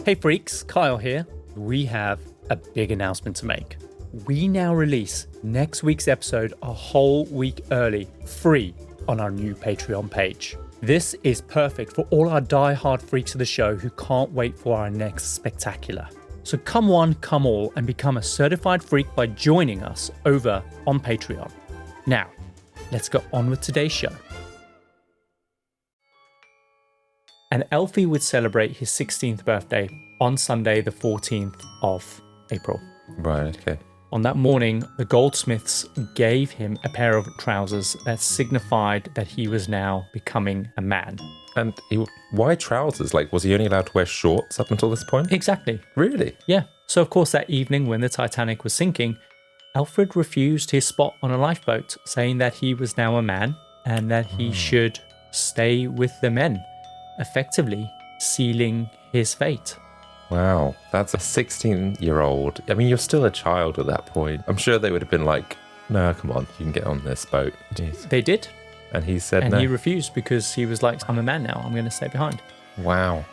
Hey freaks, Kyle here. We have a big announcement to make. We now release next week's episode a whole week early, free, on our new Patreon page. This is perfect for all our die-hard freaks of the show who can't wait for our next spectacular. So come one, come all, and become a certified freak by joining us over on Patreon. Now, let's go on with today's show. And Elfie would celebrate his 16th birthday on Sunday, the 14th of April. Right, okay. On that morning, the goldsmiths gave him a pair of trousers that signified that he was now becoming a man. And why trousers? Like, was he only allowed to wear shorts up until this point? Exactly. Really? Yeah. So, of course, that evening when the Titanic was sinking, Alfred refused his spot on a lifeboat, saying that he was now a man and that he should stay with the men, effectively sealing his fate. Wow, that's a 16-year-old. I mean, you're still a child at that point. I'm sure they would have been like, no, come on, you can get on this boat. Jeez. They did. And he said and no. And he refused because he was like, I'm a man now, I'm going to stay behind. Wow.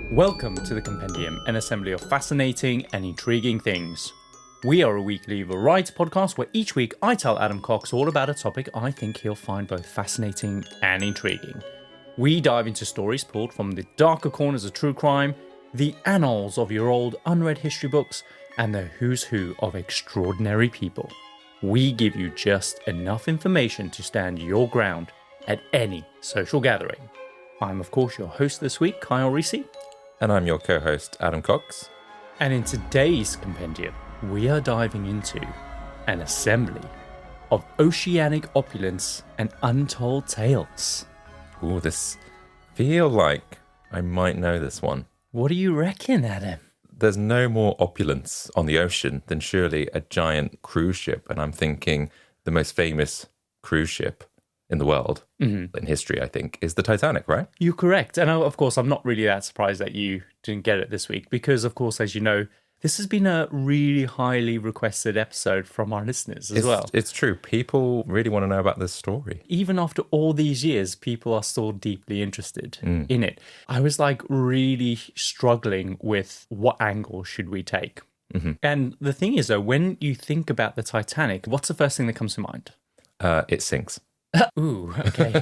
Welcome to the Compendium, an assembly of fascinating and intriguing things. We are a weekly variety podcast where each week I tell Adam Cox all about a topic I think he'll find both fascinating and intriguing. We dive into stories pulled from the darker corners of true crime, the annals of your old unread history books, and the who's who of extraordinary people. We give you just enough information to stand your ground at any social gathering. I'm, of course, your host this week, Kyle Reese. And I'm your co-host, Adam Cox. And in today's Compendium, we are diving into an assembly of oceanic opulence and untold tales. Ooh, this feel like I might know this one. What do you reckon, Adam? There's no more opulence on the ocean than surely a giant cruise ship. And I'm thinking the most famous cruise ship in the world, in history, I think, is the Titanic, right? You're correct. And of course, I'm not really that surprised that you didn't get it this week because, of course, as you know, this has been a really highly requested episode from our listeners as well. It's true. People really want to know about this story. Even after all these years, people are still deeply interested in it. I was like really struggling with what angle should we take. And the thing is, though, when you think about the Titanic, what's the first thing that comes to mind? It sinks. Ooh, okay.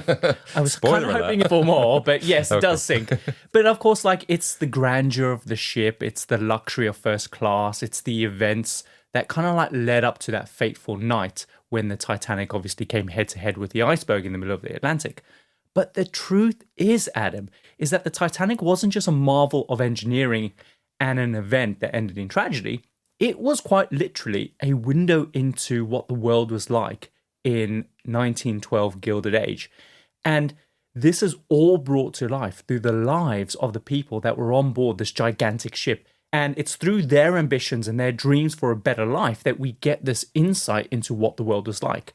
I was Spoiler kind of hoping for more, but yes, it does sink. But of course, like, it's the grandeur of the ship, it's the luxury of first class, it's the events that kind of like led up to that fateful night when the Titanic obviously came head to head with the iceberg in the middle of the Atlantic. But the truth is, Adam, is that the Titanic wasn't just a marvel of engineering and an event that ended in tragedy. It was quite literally a window into what the world was like in 1912 Gilded Age. And this is all brought to life through the lives of the people that were on board this gigantic ship. And it's through their ambitions and their dreams for a better life that we get this insight into what the world was like.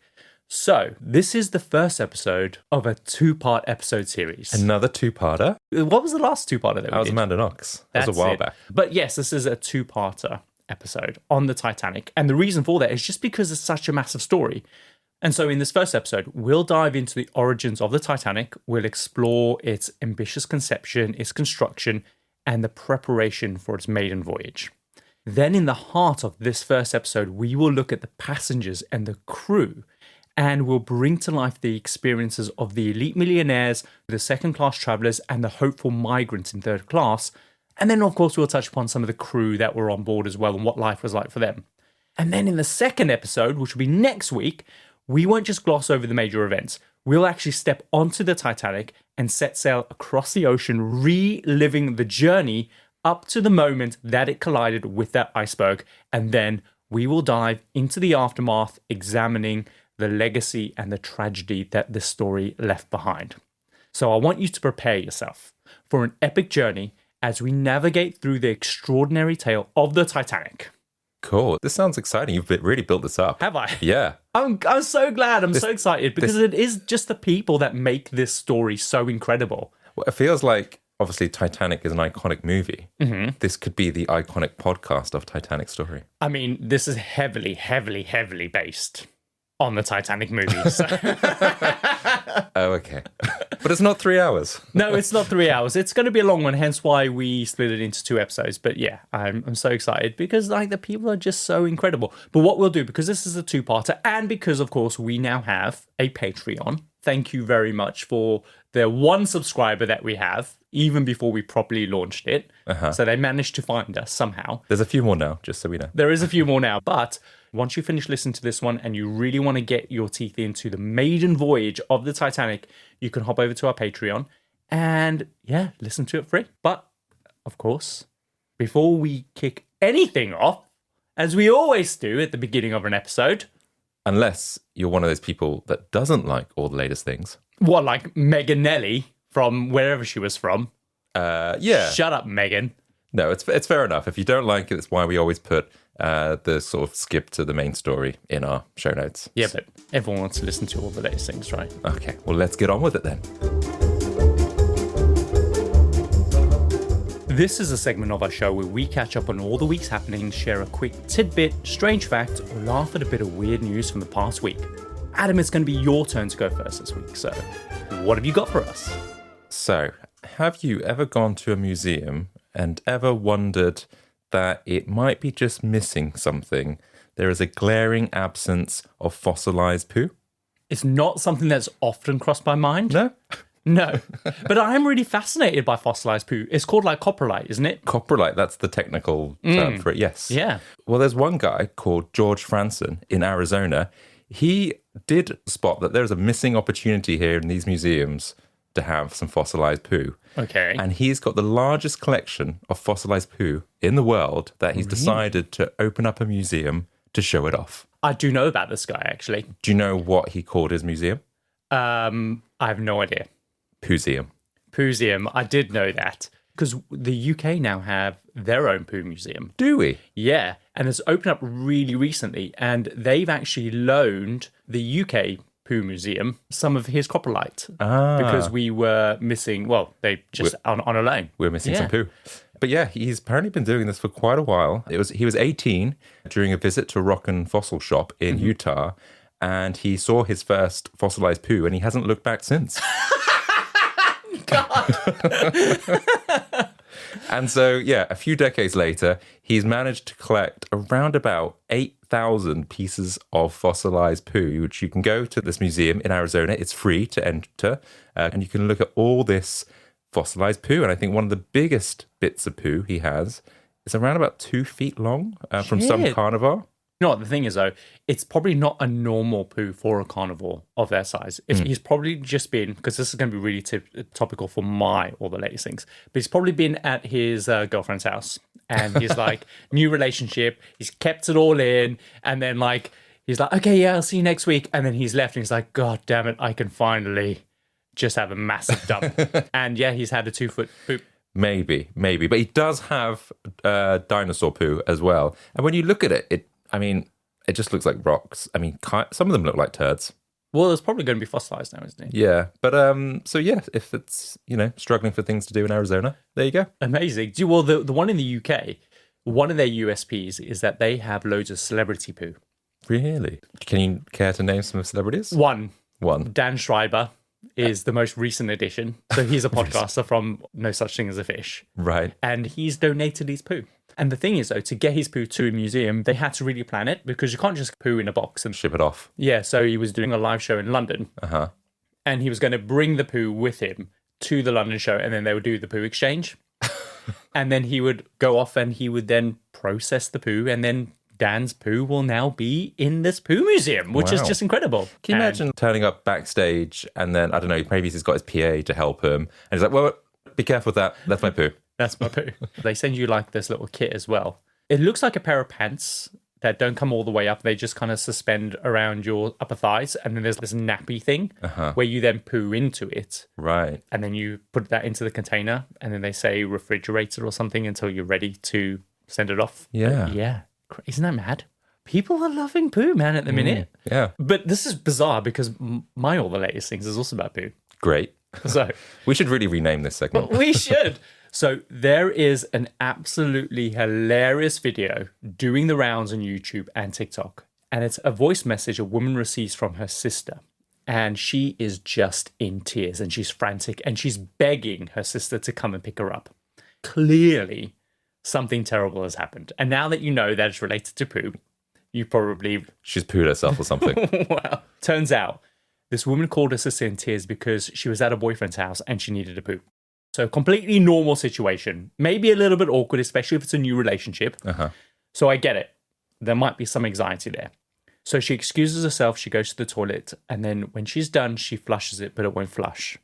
So, this is the first episode of a two-part episode series. Another two-parter? What was the last two-parter that we did? That was Amanda Knox. That was a while back. But yes, this is a two-parter episode on the Titanic. And the reason for that is just because it's such a massive story. And so in this first episode, we'll dive into the origins of the Titanic. We'll explore its ambitious conception, its construction, and the preparation for its maiden voyage. Then in the heart of this first episode, we will look at the passengers and the crew, and we'll bring to life the experiences of the elite millionaires, the second-class travelers, and the hopeful migrants in third class. And then, of course, we'll touch upon some of the crew that were on board as well and what life was like for them. And then in the second episode, which will be next week, we won't just gloss over the major events. We'll actually step onto the Titanic and set sail across the ocean, reliving the journey up to the moment that it collided with that iceberg. And then we will dive into the aftermath, examining the legacy and the tragedy that this story left behind. So I want you to prepare yourself for an epic journey as we navigate through the extraordinary tale of the Titanic. Cool. This sounds exciting. You've really built this up. Have I? Yeah. I'm so glad. I'm so excited because it is just the people that make this story so incredible. Well, it feels like, obviously, Titanic is an iconic movie. Mm-hmm. This could be the iconic podcast of Titanic story. I mean, this is heavily, heavily, heavily based on the Titanic movie. So. Oh, okay. But it's not 3 hours. No, it's not 3 hours. It's going to be a long one, hence why we split it into 2 episodes. But yeah, I'm so excited because like the people are just so incredible. But what we'll do, because this is a 2-parter, and because of course we now have a Patreon. Thank you very much for the 1 subscriber that we have, even before we properly launched it. Uh-huh. So they managed to find us somehow. There's a few more now, just so we know. There is a few more now, but once you finish listening to this one and you really want to get your teeth into the maiden voyage of the Titanic, you can hop over to our Patreon and, yeah, listen to it free. But, of course, before we kick anything off, as we always do at the beginning of an episode... Unless you're one of those people that doesn't like all the latest things. What, like Megan Nelly from wherever she was from? Yeah. Shut up, Megan. No, it's fair enough. If you don't like it, it's why we always put the sort of skip to the main story in our show notes. Yeah, but everyone wants to listen to all the latest things, right? Okay, well, let's get on with it then. This is a segment of our show where we catch up on all the week's happenings, share a quick tidbit, strange fact, or laugh at a bit of weird news from the past week. Adam, it's going to be your turn to go first this week, so what have you got for us? So, have you ever gone to a museum and ever wondered that it might be just missing something? There is a glaring absence of fossilized poo. It's not something that's often crossed my mind. No? No. But I am really fascinated by fossilized poo. It's called like coprolite, isn't it? Coprolite, that's the technical term for it, yes. Yeah. Well, there's one guy called George Franson in Arizona. He did spot that there's a missing opportunity here in these museums to have some fossilized poo. Okay. And he's got the largest collection of fossilized poo in the world that he's decided to open up a museum to show it off. I do know about this guy, actually. Do you know what he called his museum? I have no idea. Pooseum. Pooseum. I did know that. Because the UK now have their own poo museum. Do we? Yeah. And it's opened up really recently. And they've actually loaned the UK poo museum some of his coprolite. Because we were missing, well, they just on a loan. We're missing some poo. But yeah, he's apparently been doing this for quite a while. He was 18 during a visit to a rock and fossil shop in Utah. And he saw his first fossilized poo and he hasn't looked back since. God. And so, yeah, a few decades later, he's managed to collect around about 8,000 pieces of fossilized poo, which you can go to this museum in Arizona. It's free to enter, and you can look at all this fossilized poo. And I think one of the biggest bits of poo he has is around about 2 feet long from some carnivore. You know what the thing is, though? It's probably not a normal poo for a carnivore of their size. He's probably just been, because this is going to be really topical for all the latest things, but he's probably been at his girlfriend's house and he's like, new relationship, he's kept it all in, and then like, he's like, okay, yeah, I'll see you next week. And then he's left and he's like, God damn it, I can finally just have a massive dump. And yeah, he's had a 2-foot poop. Maybe. But he does have dinosaur poo as well. And when you look at it, it just looks like rocks. I mean, some of them look like turds. Well, it's probably going to be fossilized now, isn't it? Yeah. But, so yeah, if it's, struggling for things to do in Arizona, there you go. Amazing. Well, the one in the UK, one of their USPs is that they have loads of celebrity poo. Really? Can you care to name some celebrities? One. Dan Schreiber is the most recent addition. So he's a podcaster from No Such Thing as a Fish. Right. And he's donated his poo. And the thing is, though, to get his poo to a museum, they had to really plan it because you can't just poo in a box and ship it off. Yeah, so he was doing a live show in London. And he was going to bring the poo with him to the London show, and then they would do the poo exchange. And then he would go off and he would then process the poo, and then Dan's poo will now be in this poo museum, which is just incredible. Can you imagine turning up backstage and then, I don't know, maybe he's got his PA to help him, and he's like, well, be careful with that. That's my poo. That's my poo. They send you like this little kit as well. It looks like a pair of pants that don't come all the way up. They just kind of suspend around your upper thighs. And then there's this nappy thing where you then poo into it. Right. And then you put that into the container. And then they say refrigerate it or something until you're ready to send it off. Yeah. Yeah. Isn't that mad? People are loving poo, man, at the minute. Yeah. But this is bizarre because my All the Latest Things is also about poo. Great. So We should really rename this segment. we should. So there is an absolutely hilarious video doing the rounds on YouTube and TikTok. And it's a voice message a woman receives from her sister. And she is just in tears and she's frantic and she's begging her sister to come and pick her up. Clearly, something terrible has happened. And now that you know that it's related to poo, you probably... She's pooed herself or something. Well, turns out this woman called her sister in tears because she was at her boyfriend's house and she needed a poo. So completely normal situation. Maybe a little bit awkward, especially if it's a new relationship. So I get it. There might be some anxiety there. So she excuses herself. She goes to the toilet. And then when she's done, she flushes it, but it won't flush.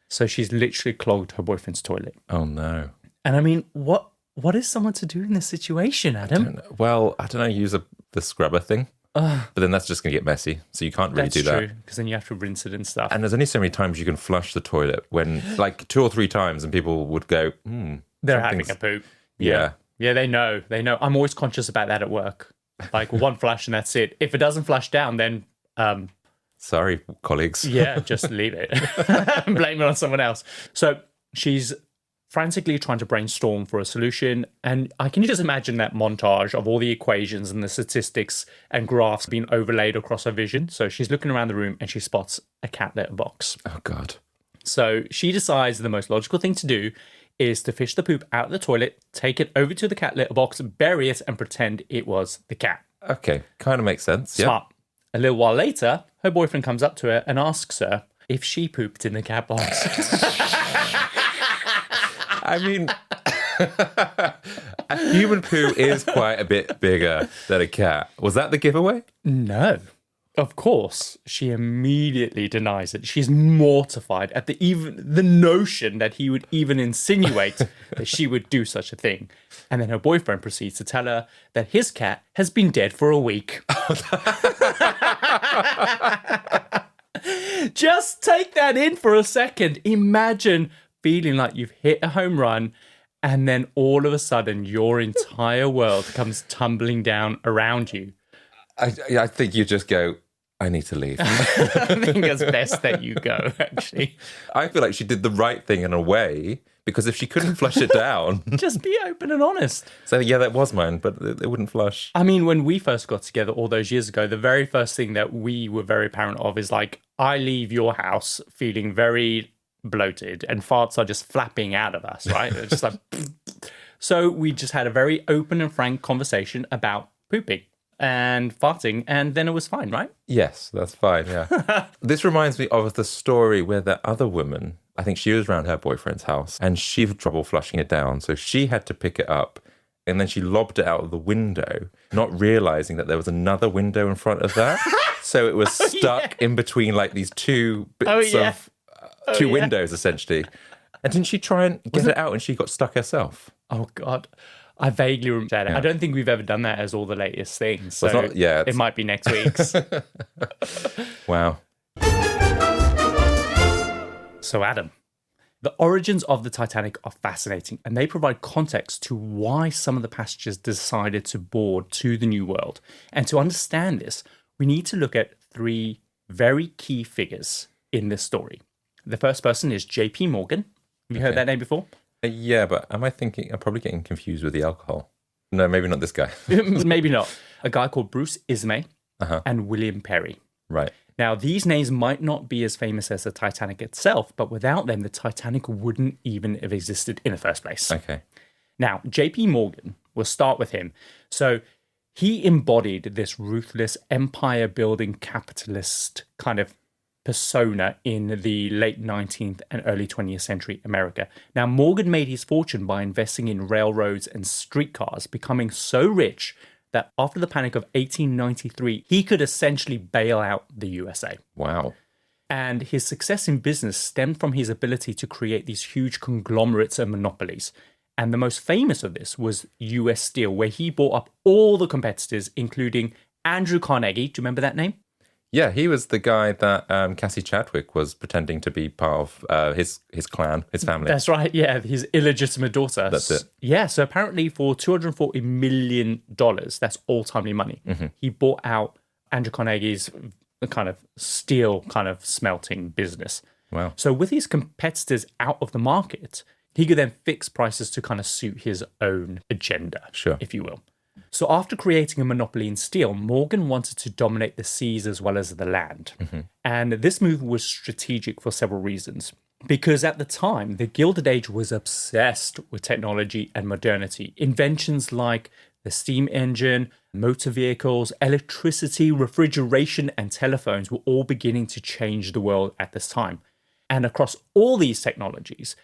So she's literally clogged her boyfriend's toilet. Oh, no. And I mean, what is someone to do in this situation, Adam? I don't know, use the scrubber thing. But then that's just going to get messy. So you can't really do that. That's true, because then you have to rinse it and stuff. And there's only so many times you can flush the toilet when, like, 2 or 3 times, and people would go, they're having a poop. Yeah. Yeah, they know. I'm always conscious about that at work. Like, one flush and that's it. If it doesn't flush down, then... sorry, colleagues. Yeah, just leave it. Blame it on someone else. So she's frantically trying to brainstorm for a solution. And I can just imagine that montage of all the equations and the statistics and graphs being overlaid across her vision. So she's looking around the room and she spots a cat litter box. Oh, God. So she decides the most logical thing to do is to fish the poop out of the toilet, take it over to the cat litter box, bury it, and pretend it was the cat. Okay, kind of makes sense. Smart. Yep. A little while later, her boyfriend comes up to her and asks her if she pooped in the cat box. I mean, a human poo is quite a bit bigger than a cat. Was that the giveaway? No. Of course, she immediately denies it. She's mortified at the notion that he would even insinuate that she would do such a thing. And then her boyfriend proceeds to tell her that his cat has been dead for a week. Just take that in for a second. Imagine feeling like you've hit a home run and then all of a sudden your entire world comes tumbling down around you. I think you just go, I need to leave. I think it's best that you go, actually. I feel like she did the right thing in a way, because if she couldn't flush it down... Just be open and honest. So, yeah, that was mine, but it wouldn't flush. I mean, when we first got together all those years ago, the very first thing that we were very apparent of is like, I leave your house feeling very bloated and farts are just flapping out of us, right? It's just like... So we just had a very open and frank conversation about pooping and farting, and then it was fine, right? Yes, that's fine, yeah. This reminds me of the story where the other woman, I think she was around her boyfriend's house, and she had trouble flushing it down, so she had to pick it up, and then she lobbed it out of the window, not realising that there was another window in front of that. So it was stuck in between, like, these two bits of... two windows, essentially. And didn't she try and get it out, and she got stuck herself? Oh, God. I vaguely remember that. Yeah. I don't think we've ever done that as all the latest things. So it might be next week's. Wow. So, Adam, the origins of the Titanic are fascinating, and they provide context to why some of the passengers decided to board to the New World. And to understand this, we need to look at 3 very key figures in this story. The first person is J.P. Morgan. Have you heard that name before? Yeah, but I'm probably getting confused with the alcohol. No, maybe not this guy. Maybe not. A guy called Bruce Ismay and William Perry. Right. Now, these names might not be as famous as the Titanic itself, but without them, the Titanic wouldn't even have existed in the first place. Okay. Now, J.P. Morgan, we'll start with him. So he embodied this ruthless empire-building capitalist kind of persona in the late 19th and early 20th century America. Now, Morgan made his fortune by investing in railroads and streetcars, becoming so rich that after the Panic of 1893, he could essentially bail out the USA. Wow. And his success in business stemmed from his ability to create these huge conglomerates and monopolies. And the most famous of this was US Steel, where he bought up all the competitors, including Andrew Carnegie. Do you remember that name? Yeah, he was the guy that Cassie Chadwick was pretending to be part of his clan, his family. That's right. Yeah, his illegitimate daughter. That's it. Yeah, so apparently for $240 million, that's all timely money, he bought out Andrew Carnegie's kind of steel kind of smelting business. Wow. So with his competitors out of the market, he could then fix prices to kind of suit his own agenda, Sure. if you will. So after creating a monopoly in steel, Morgan wanted to dominate the seas as well as the land. And this move was strategic for several reasons. Because at the time, the Gilded Age was obsessed with technology and modernity. Inventions like the steam engine, motor vehicles, electricity, refrigeration, and telephones were all beginning to change the world at this time. And across all these technologies,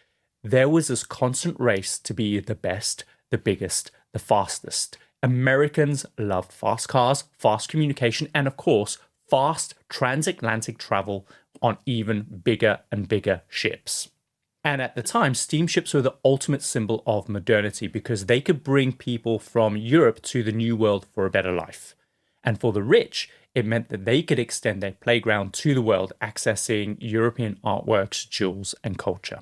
there was this constant race to be the best, the biggest, the fastest. Americans loved fast cars, fast communication, and of course, fast transatlantic travel on even bigger and bigger ships. And at the time, steamships were the ultimate symbol of modernity because they could bring people from Europe to the New World for a better life. And for the rich, it meant that they could extend their playground to the world, accessing European artworks, jewels, and culture.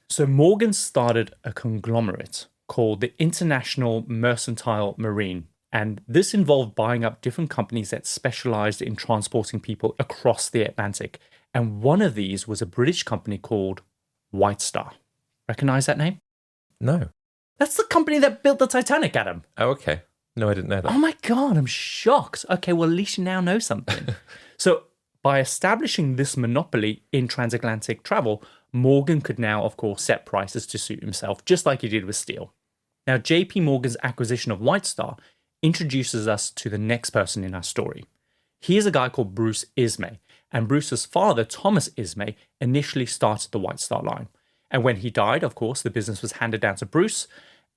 So Morgan started a conglomerate called the International Mercantile Marine. And this involved buying up different companies that specialized in transporting people across the Atlantic. And one of these was a British company called White Star. Recognize that name? No. That's the company that built the Titanic, Adam. Oh, okay. No, I didn't know that. Oh my God, I'm shocked. Okay, well, at least you now know something. So by establishing this monopoly in transatlantic travel, Morgan could now, of course, set prices to suit himself, just like he did with steel. Now, JP Morgan's acquisition of White Star introduces us to the next person in our story. He is a guy called Bruce Ismay, and Bruce's father, Thomas Ismay, initially started the White Star line. And when he died, of course, the business was handed down to Bruce.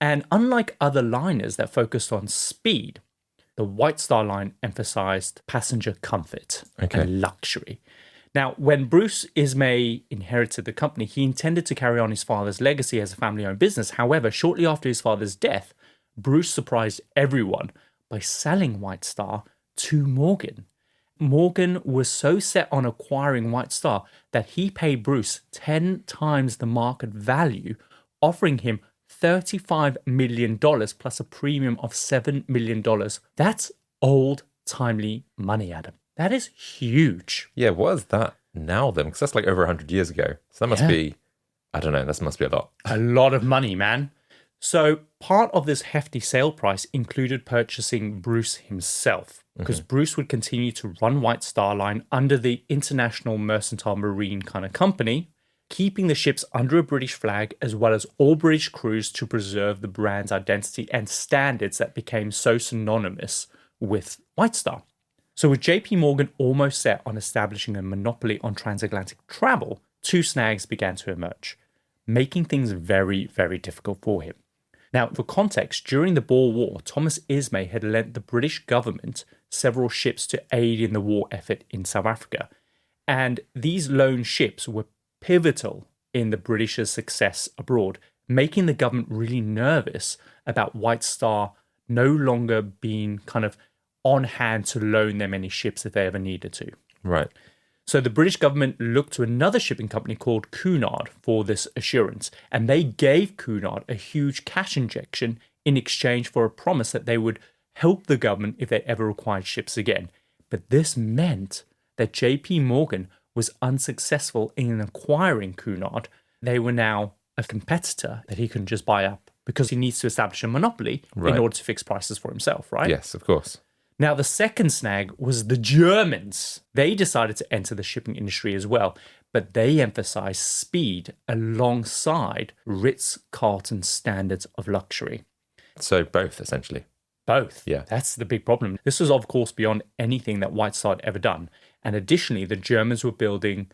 And unlike other liners that focused on speed, the White Star line emphasized passenger comfort and luxury. Now, when Bruce Ismay inherited the company, he intended to carry on his father's legacy as a family-owned business. However, shortly after his father's death, Bruce surprised everyone by selling White Star to Morgan. Morgan was so set on acquiring White Star that he paid Bruce 10 times the market value, offering him $35 million plus a premium of $7 million. That's old, timely money, Adam. That is huge. Yeah, what is that now then? Because that's like over 100 years ago. So that must be, I don't know, that must be a lot. A lot of money, man. So part of this hefty sale price included purchasing Bruce himself, because Bruce would continue to run White Star Line under the International Mercantile Marine kind of company, keeping the ships under a British flag as well as all British crews to preserve the brand's identity and standards that became so synonymous with White Star. So with JP Morgan almost set on establishing a monopoly on transatlantic travel, two snags began to emerge, making things very, very difficult for him. Now, for context, during the Boer War, Thomas Ismay had lent the British government several ships to aid in the war effort in South Africa. And these loan ships were pivotal in the British's success abroad, making the government really nervous about White Star no longer being kind of on hand to loan them any ships if they ever needed to. Right. So the British government looked to another shipping company called Cunard for this assurance, and they gave Cunard a huge cash injection in exchange for a promise that they would help the government if they ever required ships again. But this meant that JP Morgan was unsuccessful in acquiring Cunard. They were now a competitor that he couldn't just buy up because he needs to establish a monopoly in order to fix prices for himself, right? Yes, of course. Now, the second snag was the Germans. They decided to enter the shipping industry as well, but they emphasized speed alongside Ritz-Carlton standards of luxury. So both, essentially. Both. Yeah. That's the big problem. This was, of course, beyond anything that White Star had ever done. And additionally, the Germans were building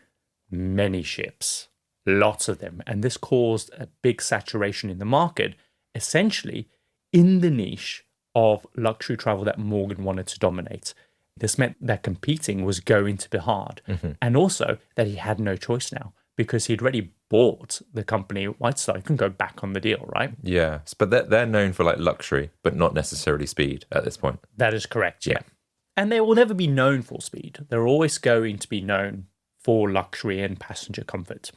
many ships, lots of them. And this caused a big saturation in the market, essentially in the niche of luxury travel that Morgan wanted to dominate. This meant that competing was going to be hard. And also that he had no choice now because he'd already bought the company White Star. He couldn't go back on the deal, right? Yeah, but they're known for like luxury, but not necessarily speed at this point. That is correct, yeah. And they will never be known for speed. They're always going to be known for luxury and passenger comfort.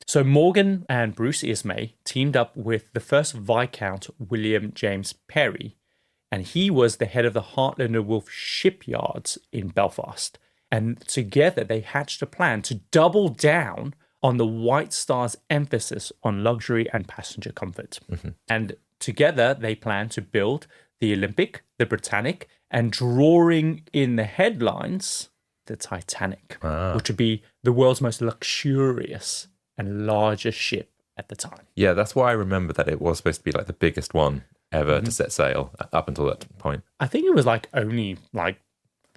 So Morgan and Bruce Ismay teamed up with the first Viscount William James Perry, and he was the head of the Hartland and Wolff shipyards in Belfast. And together they hatched a plan to double down on the White Star's emphasis on luxury and passenger comfort. And together they planned to build the Olympic, the Britannic, and drawing in the headlines, the Titanic, which would be the world's most luxurious and largest ship at the time. Yeah, that's why I remember that it was supposed to be like the biggest one ever to set sail up until that point. I think it was only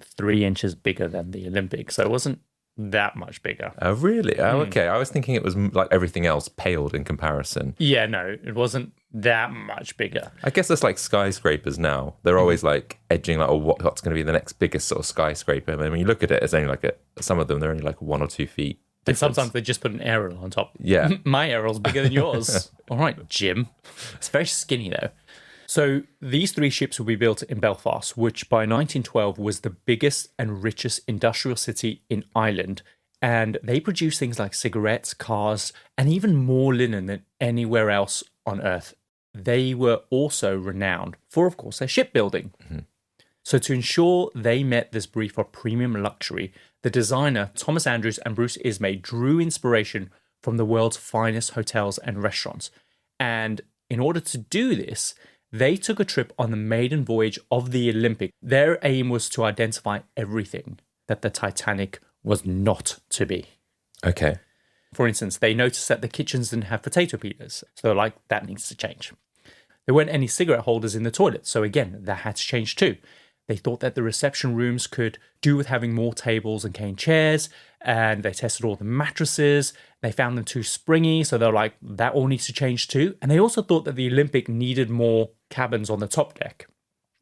3 inches bigger than the Olympic, so it wasn't that much bigger. Oh, really? Oh, okay. I was thinking it was like everything else paled in comparison. Yeah, no, it wasn't that much bigger. I guess it's like skyscrapers now. They're always like edging like, oh, what's going to be the next biggest sort of skyscraper? And when you look at it, it's only some of them, they're only like 1 or 2 feet. And sometimes they just put an aerial on top. Yeah. My aerial's bigger than yours. All right, Jim. It's very skinny, though. So these 3 ships will be built in Belfast, which by 1912 was the biggest and richest industrial city in Ireland. And they produce things like cigarettes, cars, and even more linen than anywhere else on Earth. They were also renowned for, of course, their shipbuilding. So to ensure they met this brief of premium luxury, the designer Thomas Andrews and Bruce Ismay drew inspiration from the world's finest hotels and restaurants. And in order to do this, they took a trip on the maiden voyage of the Olympic. Their aim was to identify everything that the Titanic was not to be. Okay. For instance, they noticed that the kitchens didn't have potato peelers. So they're like, that needs to change. There weren't any cigarette holders in the toilet. So again, that had to change too. They thought that the reception rooms could do with having more tables and cane chairs. And they tested all the mattresses. They found them too springy. So they're like, that all needs to change too. And they also thought that the Olympic needed more cabins on the top deck.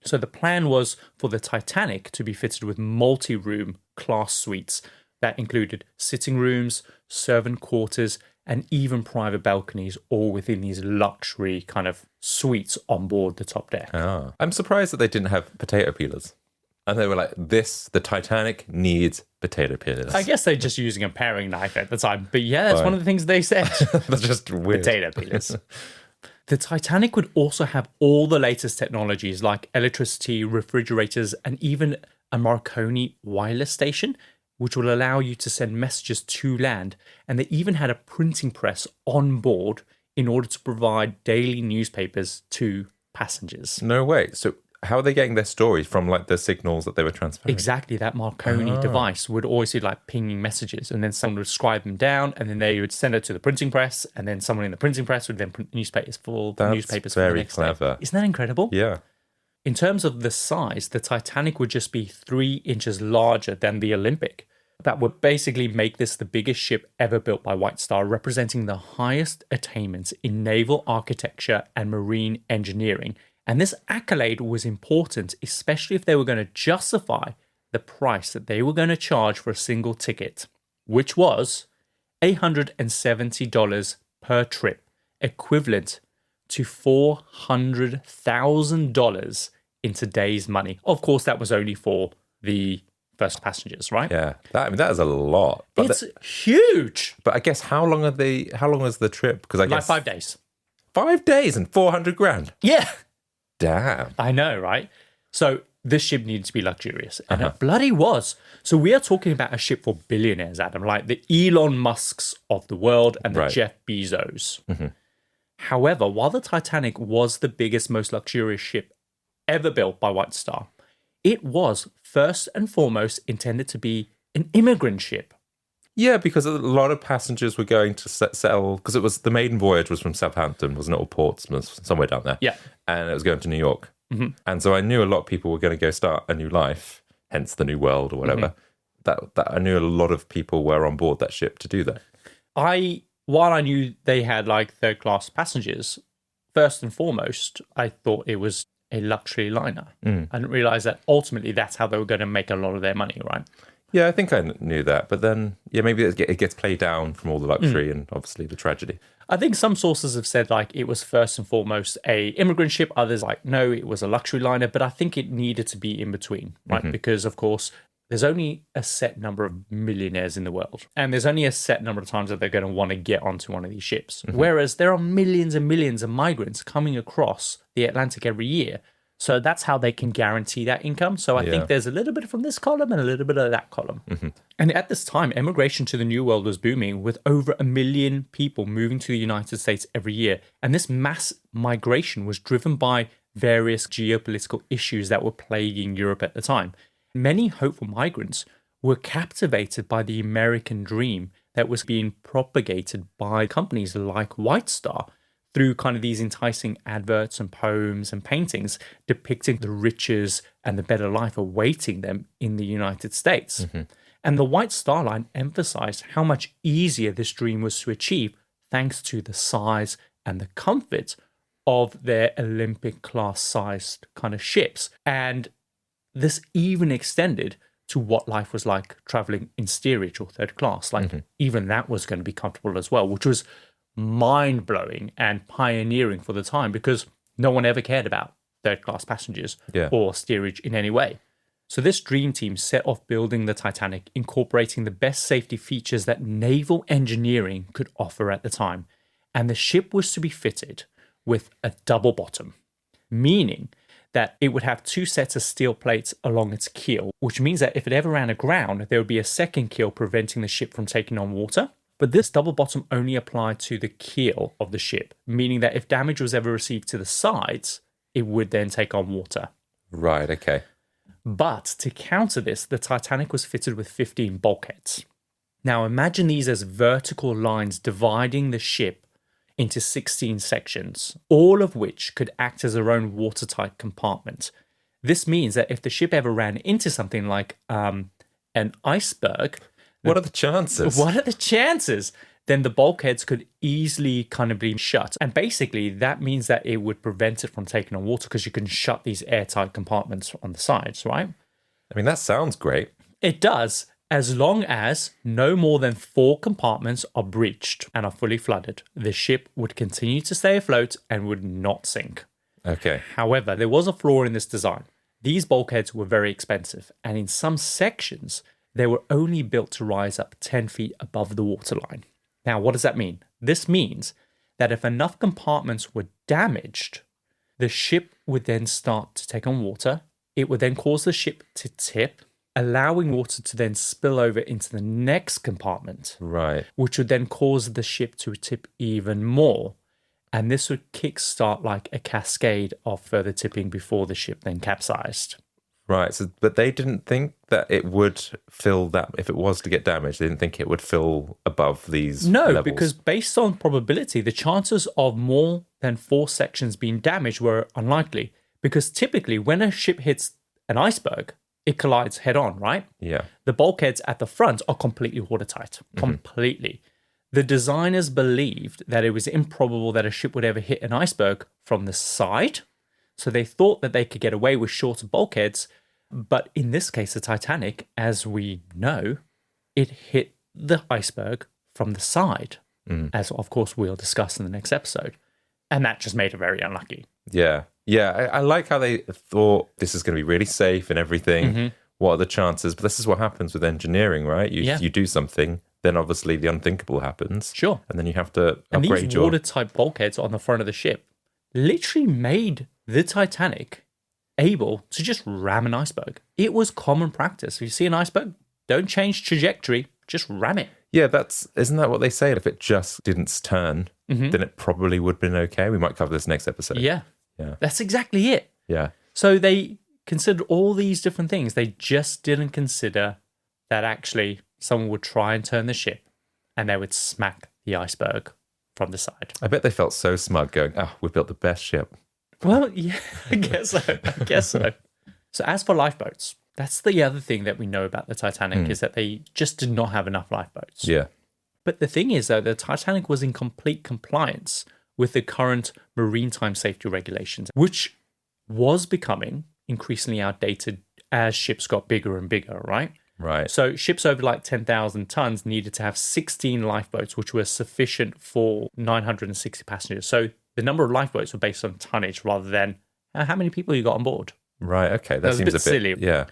So the plan was for the Titanic to be fitted with multi-room class suites that included sitting rooms, servant quarters, and even private balconies, all within these luxury kind of suites on board the top deck. Ah. I'm surprised that they didn't have potato peelers. And they were like, the Titanic needs potato peelers. I guess they're just using a paring knife at the time. But yeah, that's one of the things they said. That's just weird. Potato peelers. The Titanic would also have all the latest technologies like electricity, refrigerators, and even a Marconi wireless station, which will allow you to send messages to land. And they even had a printing press on board in order to provide daily newspapers to passengers. No way. So how are they getting their stories from like the signals that they were transferring? Exactly. That Marconi device would always be like pinging messages, and then someone would scribe them down, and then they would send it to the printing press, and then someone in the printing press would then print newspapers for the newspapers. That's for the very next clever. day. Isn't that incredible? Yeah. In terms of the size, the Titanic would just be 3 inches larger than the Olympic. That would basically make this the biggest ship ever built by White Star, representing the highest attainments in naval architecture and marine engineering. And this accolade was important, especially if they were going to justify the price that they were going to charge for a single ticket, which was $870 per trip, equivalent to $400,000 in today's money. Of course, that was only for the first passengers, right? Yeah. That is a lot. But It's huge. But I guess how long was the trip? Because I guess 5 days. 5 days and 400 grand. Yeah. Damn. I know, right? So this ship needed to be luxurious, and it bloody was. So we are talking about a ship for billionaires, Adam, like the Elon Musks of the world and the Jeff Bezos. However, while the Titanic was the biggest, most luxurious ship ever built by White Star, it was first and foremost intended to be an immigrant ship. Yeah, because a lot of passengers were going to settle, because it was the maiden voyage was from Southampton, wasn't it, or Portsmouth, somewhere down there. Yeah. And it was going to New York. And so I knew a lot of people were going to go start a new life, hence the new world or whatever. That I knew a lot of people were on board that ship to do that. While I knew they had like third class passengers, first and foremost, I thought it was a luxury liner. I didn't realize that ultimately that's how they were going to make a lot of their money, right? Yeah, I think I knew that. But then, yeah, maybe it gets played down from all the luxury and obviously the tragedy. I think some sources have said like it was first and foremost a immigrant ship. Others like, no, it was a luxury liner. But I think it needed to be in between, right? Because, of course, there's only a set number of millionaires in the world. And there's only a set number of times that they're going to want to get onto one of these ships. Whereas there are millions and millions of migrants coming across the Atlantic every year. So that's how they can guarantee that income. So I think there's a little bit from this column and a little bit of that column. And at this time, immigration to the New World was booming with over 1 million people moving to the United States every year. And this mass migration was driven by various geopolitical issues that were plaguing Europe at the time. Many hopeful migrants were captivated by the American dream that was being propagated by companies like White Star, through kind of these enticing adverts and poems and paintings depicting the riches and the better life awaiting them in the United States. And the White Star Line emphasized how much easier this dream was to achieve thanks to the size and the comfort of their Olympic class sized kind of ships. And this even extended to what life was like traveling in steerage or third class. Like even that was going to be comfortable as well, which was mind-blowing and pioneering for the time because no one ever cared about third-class passengers or steerage in any way. So this dream team set off building the Titanic, incorporating the best safety features that naval engineering could offer at the time. And the ship was to be fitted with a double bottom, meaning that it would have 2 sets of steel plates along its keel, which means that if it ever ran aground, there would be a second keel preventing the ship from taking on water. But this double bottom only applied to the keel of the ship, meaning that if damage was ever received to the sides, it would then take on water. Right, okay. But to counter this, the Titanic was fitted with 15 bulkheads. Now imagine these as vertical lines dividing the ship into 16 sections, all of which could act as their own watertight compartment. This means that if the ship ever ran into something like an iceberg, what are the chances? What are the chances? Then the bulkheads could easily kind of be shut. And basically, that means that it would prevent it from taking on water because you can shut these airtight compartments on the sides, right? I mean, that sounds great. It does, as long as no more than 4 compartments are breached and are fully flooded. The ship would continue to stay afloat and would not sink. Okay. However, there was a flaw in this design. These bulkheads were very expensive, and in some sections, they were only built to rise up 10 feet above the waterline. Now, what does that mean? This means that if enough compartments were damaged, the ship would then start to take on water. It would then cause the ship to tip, allowing water to then spill over into the next compartment. Right. Which would then cause the ship to tip even more. And this would kickstart like a cascade of further tipping before the ship then capsized. Right, so but they didn't think that it would fill that, if it was to get damaged, they didn't think it would fill above these levels. Because based on probability, the chances of more than 4 sections being damaged were unlikely. Because typically, when a ship hits an iceberg, it collides head on, right? Yeah. The bulkheads at the front are completely watertight. Completely. The designers believed that it was improbable that a ship would ever hit an iceberg from the side. So they thought that they could get away with shorter bulkheads. But in this case, the Titanic, as we know, it hit the iceberg from the side, as of course we'll discuss in the next episode. And that just made it very unlucky. Yeah. Yeah, I like how they thought this is going to be really safe and everything. What are the chances? But this is what happens with engineering, right? You do something, then obviously the unthinkable happens. Sure. And then you have to and upgrade these watertight bulkheads on the front of the ship literally made the Titanic able to just ram an iceberg. It was common practice. If you see an iceberg, don't change trajectory, just ram it. Yeah, isn't that what they say? If it just didn't turn, then it probably would have been okay. We might cover this next episode. Yeah. That's exactly it. Yeah. So they considered all these different things. They just didn't consider that actually someone would try and turn the ship and they would smack the iceberg from the side. I bet they felt so smug going, we built the best ship. Well, yeah, I guess so. So as for lifeboats, that's the other thing that we know about the Titanic is that they just did not have enough lifeboats. Yeah. But the thing is, though, the Titanic was in complete compliance with the current maritime safety regulations, which was becoming increasingly outdated as ships got bigger and bigger, right? Right. So ships over like 10,000 tons needed to have 16 lifeboats, which were sufficient for 960 passengers. So the number of lifeboats were based on tonnage rather than how many people you got on board. Right. Okay. That was seems a bit silly. Yeah.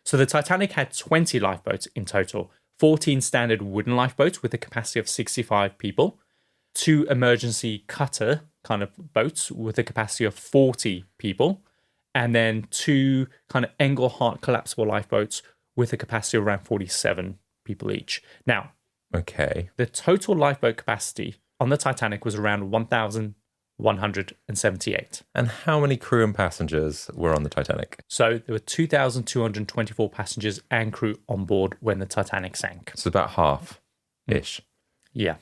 So the Titanic had 20 lifeboats in total, 14 standard wooden lifeboats with a capacity of 65 people, 2 emergency cutter kind of boats with a capacity of 40 people, and then 2 kind of Engelhart collapsible lifeboats with a capacity of around 47 people each. Now, Okay. the total lifeboat capacity on the Titanic was around 1,178. And how many crew and passengers were on the Titanic? So there were 2,224 passengers and crew on board when the Titanic sank. So about half-ish. Yeah.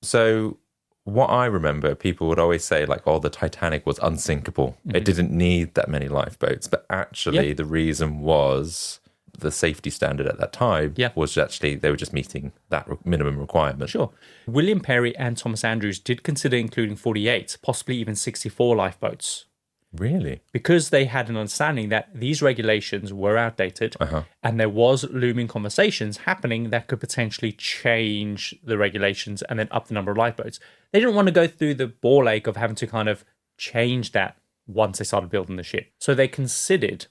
So what I remember, people would always say like, oh, the Titanic was unsinkable. It didn't need that many lifeboats. But actually, the reason was the safety standard at that time was actually they were just meeting that minimum requirement. Sure. William Perry and Thomas Andrews did consider including 48, possibly even 64 lifeboats, Really? because they had an understanding that these regulations were outdated and there was looming conversations happening that could potentially change the regulations and then up the number of lifeboats. They didn't want to go through the ball ache of having to kind of change that once they started building the ship. So they considered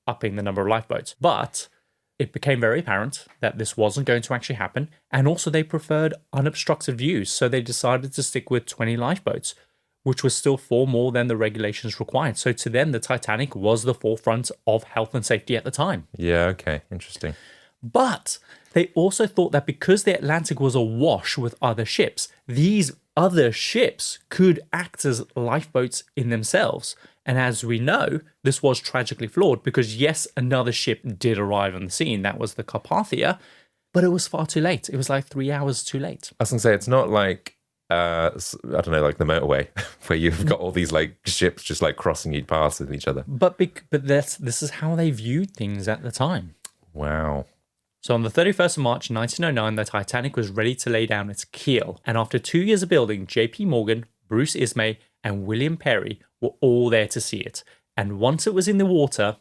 upping the number of lifeboats. But it became very apparent that this wasn't going to actually happen. And also they preferred unobstructed views. So they decided to stick with 20 lifeboats, which was still 4 more than the regulations required. So to them, the Titanic was the forefront of health and safety at the time. Yeah, okay. Interesting. But they also thought that because the Atlantic was awash with other ships, these other ships could act as lifeboats in themselves. And as we know, this was tragically flawed because, yes, another ship did arrive on the scene. That was the Carpathia, but it was far too late. It was like 3 hours too late. I was going to say, it's not like, I don't know, like the motorway where you've got all these like ships just like crossing each paths with each other. But this is how they viewed things at the time. Wow. So on the 31st of March 1909, the Titanic was ready to lay down its keel. And after 2 years of building, J.P. Morgan, Bruce Ismay, and William Perry were all there to see it. And once it was in the water,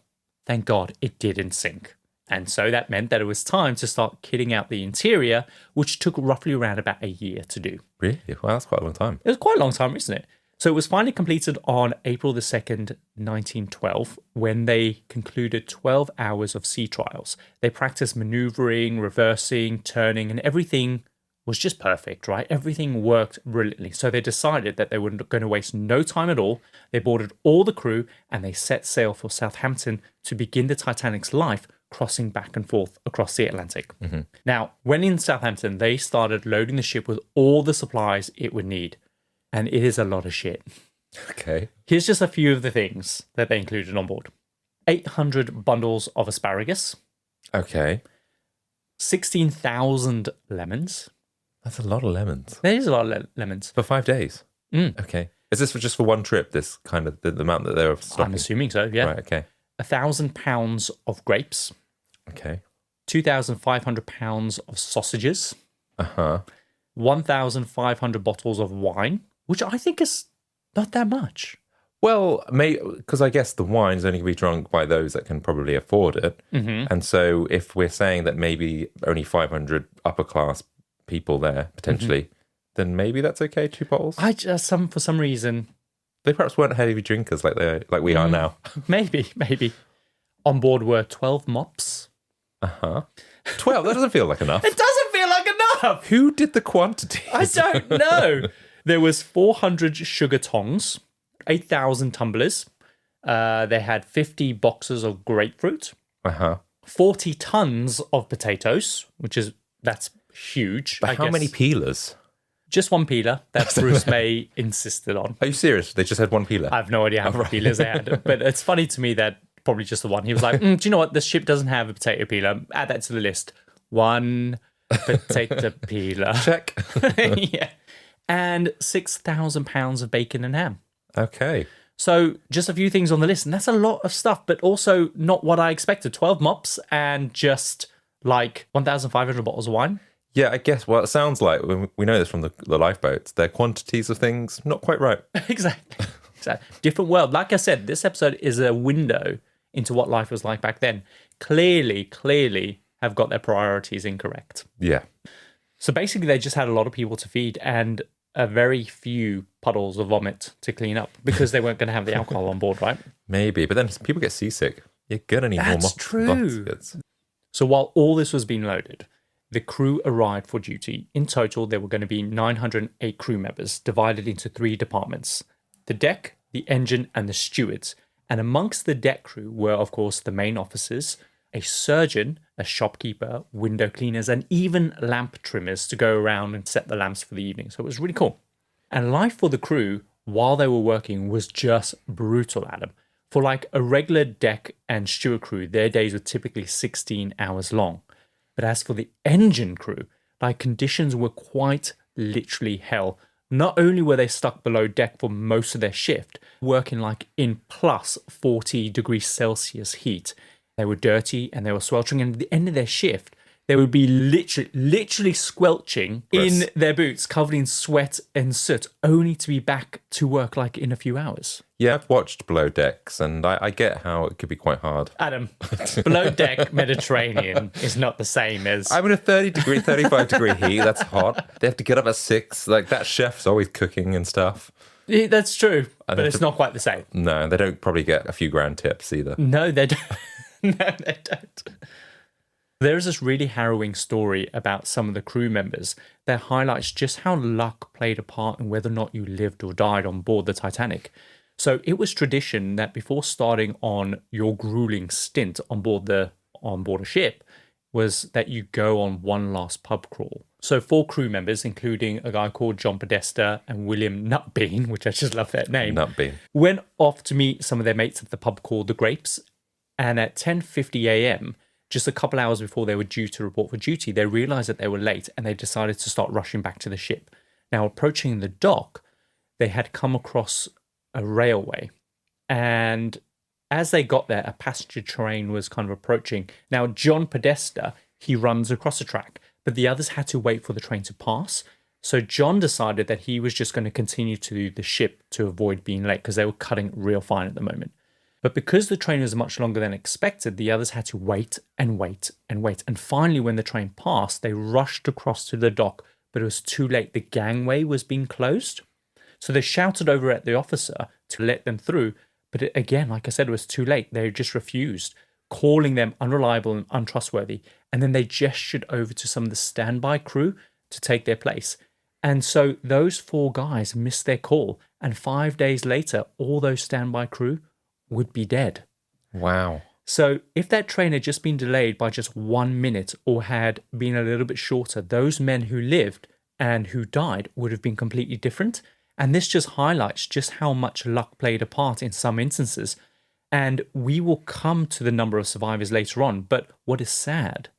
thank God it didn't sink. And so that meant that it was time to start kitting out the interior, which took roughly around about a year to do. Really? Well, that's quite a long time. It was quite a long time, isn't it? So it was finally completed on April the 2nd, 1912, when they concluded 12 hours of sea trials. They practiced maneuvering, reversing, turning, and everything was just perfect, right? Everything worked brilliantly. So they decided that they were going to waste no time at all. They boarded all the crew and they set sail for Southampton to begin the Titanic's life, crossing back and forth across the Atlantic. Now, when in Southampton, they started loading the ship with all the supplies it would need. And it is a lot of shit. Okay. Here's just a few of the things that they included on board. 800 bundles of asparagus. Okay. 16,000 lemons. That's a lot of lemons. There is a lot of lemons. For 5 days? Okay. Is this just for one trip, this kind of the amount that they're stocking? I'm assuming so, yeah. Right, okay. 1,000 pounds of grapes. Okay. 2,500 pounds of sausages. 1,500 bottles of wine, which I think is not that much. Well, because I guess the wine is only going to be drunk by those that can probably afford it. And so if we're saying that maybe only 500 upper class people there, potentially, then maybe that's okay, 2 bottles? I just, for some reason... They perhaps weren't heavy drinkers like we are now. Maybe. On board were 12 mops. 12? That doesn't feel like enough. It doesn't feel like enough! Who did the quantities? I don't know. There was 400 sugar tongs, 8,000 tumblers. They had 50 boxes of grapefruit. 40 tons of potatoes, that's huge. But how many peelers? Just one peeler that Bruce May insisted on. Are you serious? They just had one peeler? I have no idea how many peelers they had. But it's funny to me that probably just the one. He was like, do you know what? This ship doesn't have a potato peeler. Add that to the list. One potato peeler. Check. Yeah. And 6,000 pounds of bacon and ham. Okay. So just a few things on the list. And that's a lot of stuff, but also not what I expected. 12 mops and just like 1,500 bottles of wine. Yeah, I guess. Well, it sounds like we know this from the lifeboats. Their quantities of things not quite right. Exactly. Different world. Like I said, this episode is a window into what life was like back then. Clearly, have got their priorities incorrect. Yeah. So basically, they just had a lot of people to feed and a very few puddles of vomit to clean up because they weren't going to have the alcohol on board, right? Maybe, but then people get seasick. You're going to need more baskets. So while all this was being loaded, the crew arrived for duty. In total, there were going to be 908 crew members divided into 3 departments: the deck, the engine, and the stewards. And amongst the deck crew were, of course, the main officers, a surgeon, a shopkeeper, window cleaners, and even lamp trimmers to go around and set the lamps for the evening. So it was really cool. And life for the crew while they were working was just brutal, Adam. For like a regular deck and steward crew, their days were typically 16 hours long. But as for the engine crew, like conditions were quite literally hell. Not only were they stuck below deck for most of their shift, working like in plus 40 degrees Celsius heat, they were dirty and they were sweltering. And at the end of their shift, they would be literally squelching in their boots, covered in sweat and soot, only to be back to work like in a few hours. Yeah, I've watched Below Decks, and I get how it could be quite hard. Adam, below deck Mediterranean is not the same as... I'm in a 35 degree heat. That's hot. They have to get up at 6. Like, that chef's always cooking and stuff. Yeah, that's true, but it's not quite the same. No, they don't probably get a few grand tips either. No, they don't. No, they don't. There's this really harrowing story about some of the crew members that highlights just how luck played a part in whether or not you lived or died on board the Titanic. So it was tradition that before starting on your grueling stint on board a ship was that you go on one last pub crawl. So 4 crew members, including a guy called John Podesta and William Nutbean, which I just love that name, Nutbean, went off to meet some of their mates at the pub called The Grapes. And at 10:50 a.m., just a couple hours before they were due to report for duty, they realized that they were late and they decided to start rushing back to the ship. Now, approaching the dock, they had come across a railway. And as they got there, a passenger train was kind of approaching. Now, John Podesta, he runs across the track, but the others had to wait for the train to pass. So John decided that he was just going to continue to the ship to avoid being late because they were cutting it real fine at the moment. But because the train was much longer than expected, the others had to wait and wait and wait. And finally, when the train passed, they rushed across to the dock, but it was too late. The gangway was being closed. So they shouted over at the officer to let them through. But again, like I said, it was too late. They just refused, calling them unreliable and untrustworthy. And then they gestured over to some of the standby crew to take their place. And so those 4 guys missed their call. And 5 days later, all those standby crew would be dead. Wow. So if that train had just been delayed by just 1 minute or had been a little bit shorter, those men who lived and who died would have been completely different. And this just highlights just how much luck played a part in some instances. And we will come to the number of survivors later on. But what is sad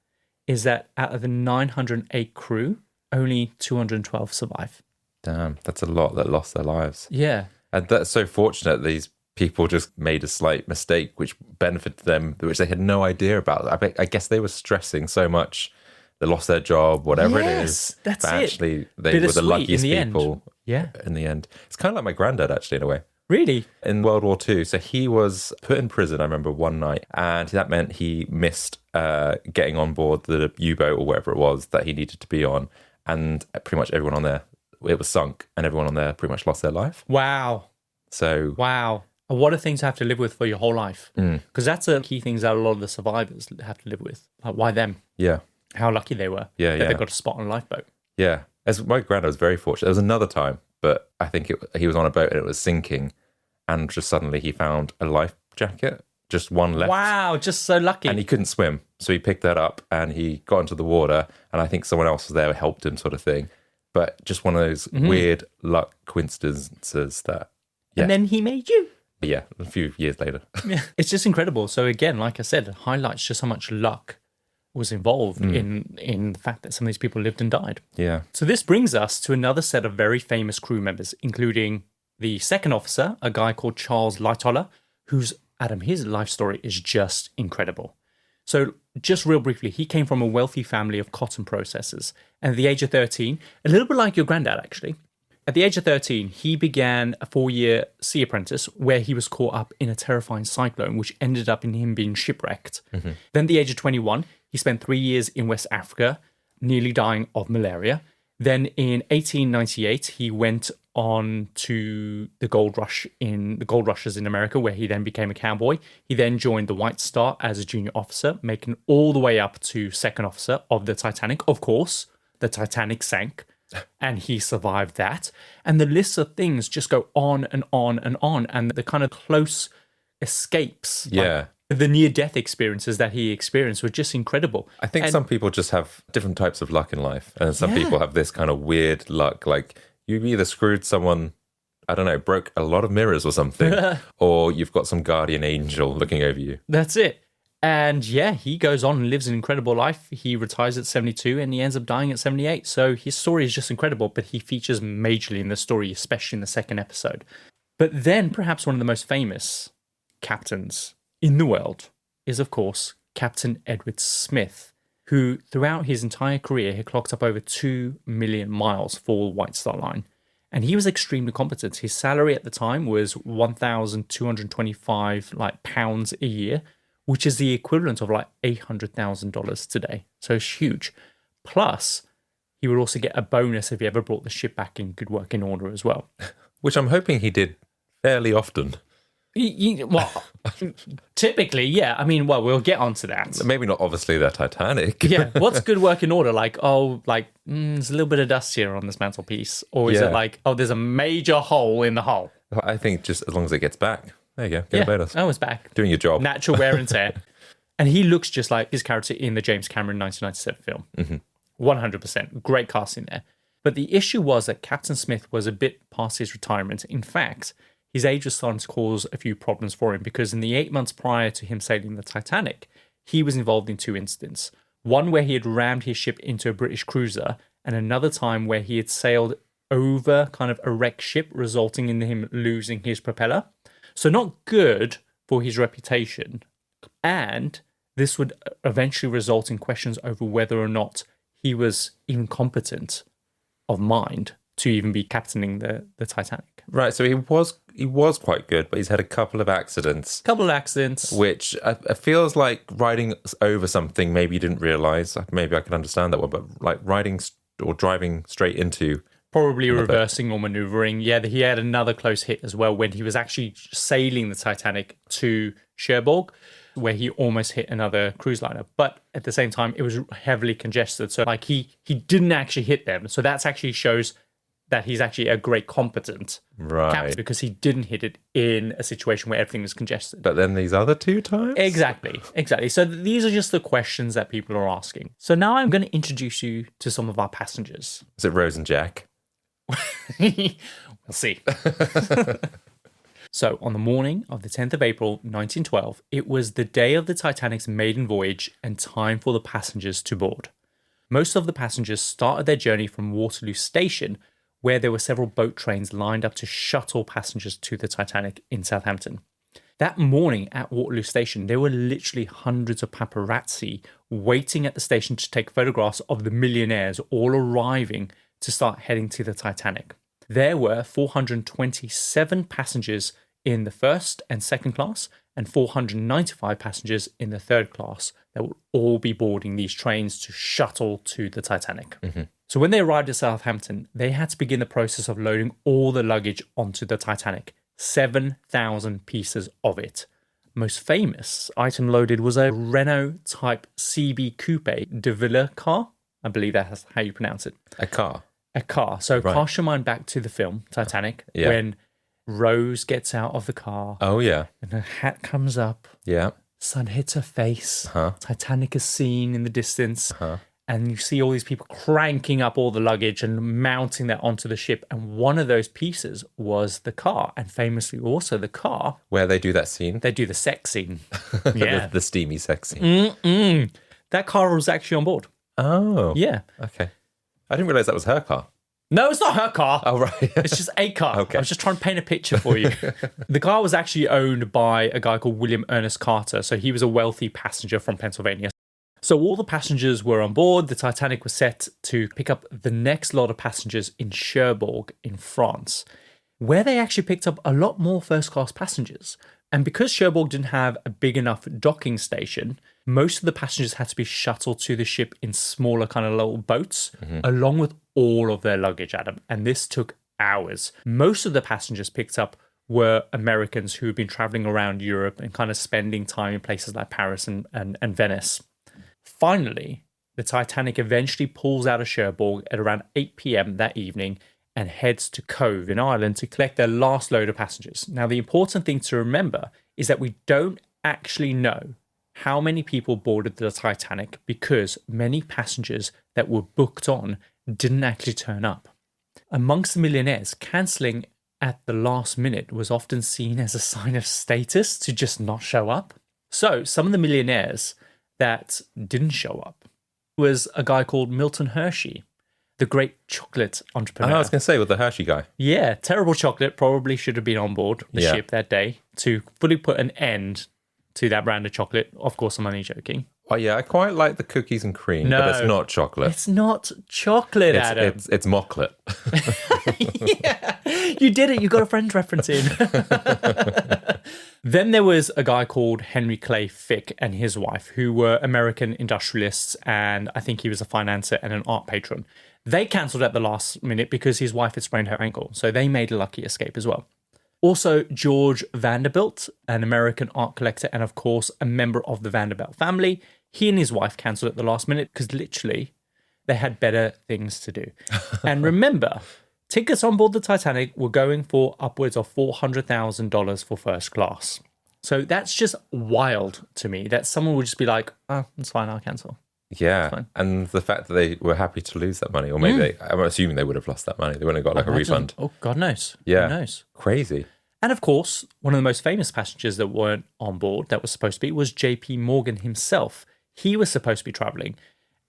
is that out of the 908 crew, only 212 survive. Damn, that's a lot that lost their lives. Yeah. And that's so fortunate these people just made a slight mistake which benefited them, which they had no idea about. I guess they were stressing so much, they lost their job, whatever it is. That's but it. Actually, they were the luckiest people in the end. It's kind of like my granddad, actually, in a way. Really? In World War II. So he was put in prison, I remember, one night, and that meant he missed getting on board the U-boat or whatever it was that he needed to be on. And pretty much everyone on there, it was sunk, and everyone on there pretty much lost their life. Wow. So... Wow. What are things to have to live with for your whole life? Because that's the key things that a lot of the survivors have to live with. Like, why them? Yeah. How lucky they were that they got a spot on a lifeboat. Yeah. As my granddad was very fortunate. There was another time, but I think he was on a boat and it was sinking, and just suddenly he found a life jacket, just one left. Wow, just so lucky. And he couldn't swim, so he picked that up and he got into the water, and I think someone else was there who helped him, sort of thing. But just one of those weird luck coincidences that... Yeah. And then he made you. Yeah, a few years later. Yeah, it's just incredible. So again, like I said, it highlights just how much luck was involved in the fact that some of these people lived and died. Yeah. So this brings us to another set of very famous crew members, including the second officer, a guy called Charles Lightoller, who's, Adam, his life story is just incredible. So just real briefly, he came from a wealthy family of cotton processors. And at the age of 13, a little bit like your granddad, actually, At the age of 13, he began a 4-year sea apprentice where he was caught up in a terrifying cyclone, which ended up in him being shipwrecked. Then at the age of 21, he spent 3 years in West Africa, nearly dying of malaria. Then in 1898, he went on to the gold rushes in America, where he then became a cowboy. He then joined the White Star as a junior officer, making all the way up to second officer of the Titanic. Of course, the Titanic sank, and he survived that. And the list of things just go on and on and on. And the kind of close escapes, the near-death experiences that he experienced were just incredible. I think some people just have different types of luck in life. And some people have this kind of weird luck. Like, you've either screwed someone, I don't know, broke a lot of mirrors or something, or you've got some guardian angel looking over you. That's it. And he goes on and lives an incredible life. He retires at 72 and he ends up dying at 78. So his story is just incredible, but he features majorly in the story, especially in the second episode. But then perhaps one of the most famous captains in the world is, of course, Captain Edward Smith, who throughout his entire career had clocked up over 2 million miles for the White Star Line. And he was extremely competent. His salary at the time was £1,225 pounds a year, which is the equivalent of $800,000 today. So it's huge. Plus, he would also get a bonus if he ever brought the ship back in good working order as well. Which I'm hoping he did fairly often. Well, typically, yeah. I mean, we'll get onto that. Maybe not obviously the Titanic. What's good working order? There's a little bit of dust here on this mantelpiece. Or is it there's a major hole in the hull? I think just as long as it gets back. There you go. Get a bonus. Oh, it's back. Doing your job. Natural wear and tear. And he looks just like his character in the James Cameron 1997 film. 100%. Great casting there. But the issue was that Captain Smith was a bit past his retirement. In fact, his age was starting to cause a few problems for him because in the 8 months prior to him sailing the Titanic, he was involved in 2 incidents. One where he had rammed his ship into a British cruiser, and another time where he had sailed over kind of a wrecked ship, resulting in him losing his propeller. So not good for his reputation. And this would eventually result in questions over whether or not he was even competent of mind to even be captaining the Titanic. Right, so he was quite good, but he's had a couple of accidents. Which feels like riding over something maybe you didn't realise. Maybe I can understand that one, but like riding or driving straight into... Probably reversing or manoeuvring. Yeah, he had another close hit as well when he was actually sailing the Titanic to Cherbourg, where he almost hit another cruise liner. But at the same time, it was heavily congested. So he didn't actually hit them. So that actually shows that he's actually a great competent captain because he didn't hit it in a situation where everything was congested. But then these other 2 times? Exactly. So these are just the questions that people are asking. So now I'm going to introduce you to some of our passengers. Is it Rose and Jack? We'll see. So on the morning of the 10th of April, 1912, it was the day of the Titanic's maiden voyage and time for the passengers to board. Most of the passengers started their journey from Waterloo Station, where there were several boat trains lined up to shuttle passengers to the Titanic in Southampton. That morning at Waterloo Station, there were literally hundreds of paparazzi waiting at the station to take photographs of the millionaires all arriving to start heading to the Titanic. There were 427 passengers in the first and second class and 495 passengers in the third class that would all be boarding these trains to shuttle to the Titanic. So when they arrived at Southampton, they had to begin the process of loading all the luggage onto the Titanic, 7,000 pieces of it. Most famous item loaded was a Renault Type CB Coupe de Ville car. I believe that's how you pronounce it. A car. So cast your mind back to the film Titanic when Rose gets out of the car. Oh, yeah. And her hat comes up. Yeah. Sun hits her face. Titanic is seen in the distance. And you see all these people cranking up all the luggage and mounting that onto the ship. And one of those pieces was the car. And famously also the car. Where they do that scene? They do the sex scene. Yeah. the steamy sex scene. That car was actually on board. Oh. Yeah. Okay. I didn't realise that was her car. No, it's not her car. Oh, right. It's just a car. Okay. I was just trying to paint a picture for you. The car was actually owned by a guy called William Ernest Carter. So he was a wealthy passenger from Pennsylvania. So all the passengers were on board. The Titanic was set to pick up the next lot of passengers in Cherbourg in France, where they actually picked up a lot more first-class passengers. And because Cherbourg didn't have a big enough docking station, most of the passengers had to be shuttled to the ship in smaller kind of little boats, along with all of their luggage, Adam. And this took hours. Most of the passengers picked up were Americans who had been traveling around Europe and kind of spending time in places like Paris and Venice. Finally, the Titanic eventually pulls out of Cherbourg at around 8 p.m. that evening and heads to Cove in Ireland to collect their last load of passengers. Now, the important thing to remember is that we don't actually know how many people boarded the Titanic because many passengers that were booked on didn't actually turn up. Amongst the millionaires, cancelling at the last minute was often seen as a sign of status to just not show up. So some of the millionaires that didn't show up was a guy called Milton Hershey, the great chocolate entrepreneur. I was going to say, with the Hershey guy. Yeah, terrible chocolate, probably should have been on board the ship that day to fully put an end to that brand of chocolate. Of course, I'm only joking. Oh, yeah, I quite like the cookies and cream, but it's not chocolate. It's not chocolate, Adam. It's mocklet. Yeah, you did it. You got a Friends reference in. Then there was a guy called Henry Clay Fick and his wife, who were American industrialists, and I think he was a financier and an art patron. They cancelled at the last minute because his wife had sprained her ankle, so they made a lucky escape as well. Also, George Vanderbilt, an American art collector and, of course, a member of the Vanderbilt family, he and his wife cancelled at the last minute because literally they had better things to do. And remember, tickets on board the Titanic were going for upwards of $400,000 for first class. So that's just wild to me that someone would just be like, oh, it's fine, I'll cancel. Yeah, and the fact that they were happy to lose that money, or maybe I'm assuming they would have lost that money. They wouldn't have got like a refund. Oh, God knows. Yeah. Who knows? Crazy. And of course, one of the most famous passengers that weren't on board that was supposed to be was JP Morgan himself. He was supposed to be traveling.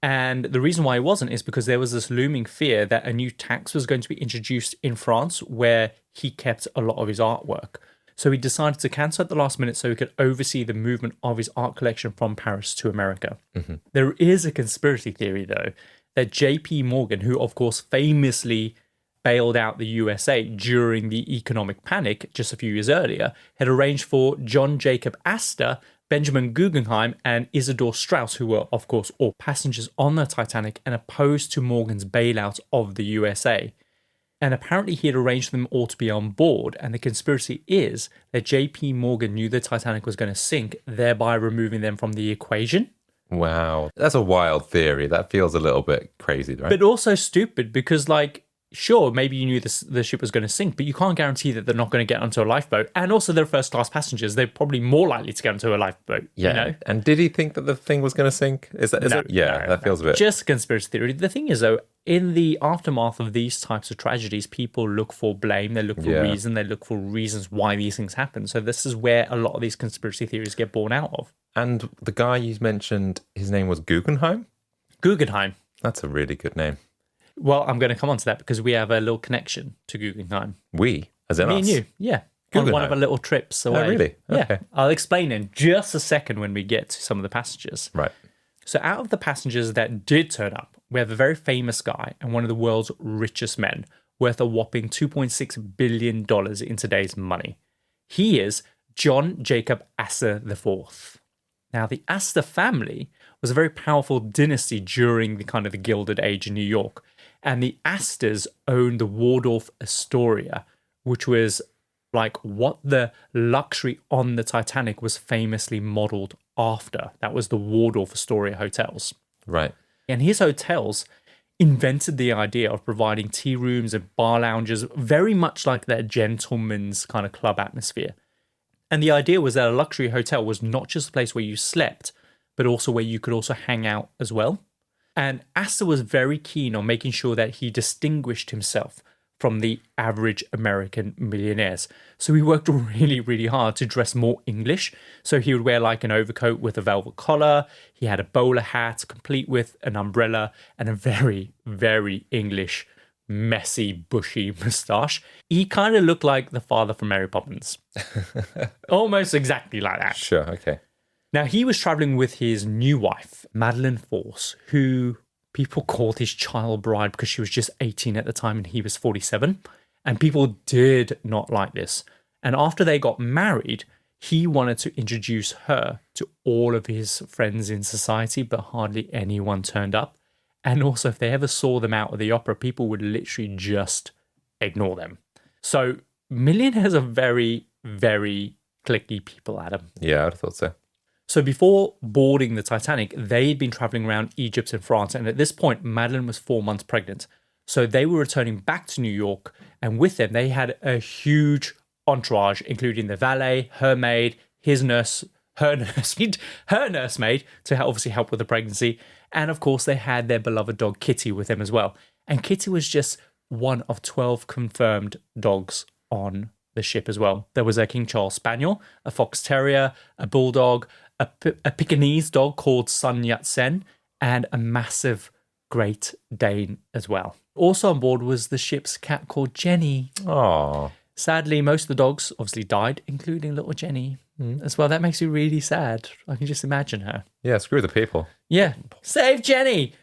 And the reason why he wasn't is because there was this looming fear that a new tax was going to be introduced in France where he kept a lot of his artwork. So he decided to cancel at the last minute so he could oversee the movement of his art collection from Paris to America. Mm-hmm. There is a conspiracy theory, though, that JP Morgan, who of course famously bailed out the USA during the economic panic just a few years earlier, had arranged for John Jacob Astor, Benjamin Guggenheim, and Isidore Straus, who were, of course, all passengers on the Titanic and opposed to Morgan's bailout of the USA. And apparently he had arranged for them all to be on board. And the conspiracy is that JP Morgan knew the Titanic was going to sink, thereby removing them from the equation. Wow. That's a wild theory. That feels a little bit crazy, right? But also stupid because, like, sure, maybe you knew the ship was going to sink, but you can't guarantee that they're not going to get onto a lifeboat. And also, they're first-class passengers. They're probably more likely to get onto a lifeboat. Yeah. You know? And did he think that the thing was going to sink? Is it? Yeah, that feels a bit. Just conspiracy theory. The thing is, though, in the aftermath of these types of tragedies, people look for blame. They look for reason. They look for reasons why these things happen. So this is where a lot of these conspiracy theories get born out of. And the guy you mentioned, his name was Guggenheim? Guggenheim. That's a really good name. Well, I'm going to come on to that because we have a little connection to Guggenheim. We? As in Me us? and you, yeah. On one of our little trips away. Oh, really? Okay. Yeah. I'll explain in just a second when we get to some of the passengers. Right. So out of the passengers that did turn up, we have a very famous guy and one of the world's richest men, worth a whopping $2.6 billion in today's money. He is John Jacob Astor IV. Now, the Astor family was a very powerful dynasty during the kind of the Gilded Age in New York. And the Astors owned the Waldorf Astoria, which was like what the luxury on the Titanic was famously modeled after. That was the Waldorf Astoria hotels. Right. And his hotels invented the idea of providing tea rooms and bar lounges, very much like that gentleman's kind of club atmosphere. And the idea was that a luxury hotel was not just a place where you slept, but also where you could also hang out as well. And Astor was very keen on making sure that he distinguished himself from the average American millionaires. So he worked really, really hard to dress more English. So he would wear like an overcoat with a velvet collar. He had a bowler hat, complete with an umbrella and a very, very English, messy, bushy moustache. He kind of looked like the father from Mary Poppins. Almost exactly like that. Sure, okay. Now, he was traveling with his new wife, Madeleine Force, who people called his child bride because she was just 18 at the time and he was 47. And people did not like this. And after they got married, he wanted to introduce her to all of his friends in society, but hardly anyone turned up. And also, if they ever saw them out of the opera, people would literally just ignore them. So millionaires are very, very cliquey people, Adam. Yeah, I'd have thought so. So before boarding the Titanic, they'd been traveling around Egypt and France. And at this point, Madeleine was 4 months pregnant. So they were returning back to New York. And with them, they had a huge entourage, including the valet, her maid, his nurse, her nursemaid to obviously help with the pregnancy. And of course, they had their beloved dog, Kitty, with them as well. And Kitty was just one of 12 confirmed dogs on the ship as well. There was a King Charles Spaniel, a Fox Terrier, a Bulldog, a Pekingese dog called Sun Yat-sen, and a massive Great Dane as well. Also on board was the ship's cat called Jenny. Aww. Sadly, most of the dogs obviously died, including little Jenny as well. That makes you really sad. I can just imagine her. Yeah, screw the people. Yeah. Save Jenny!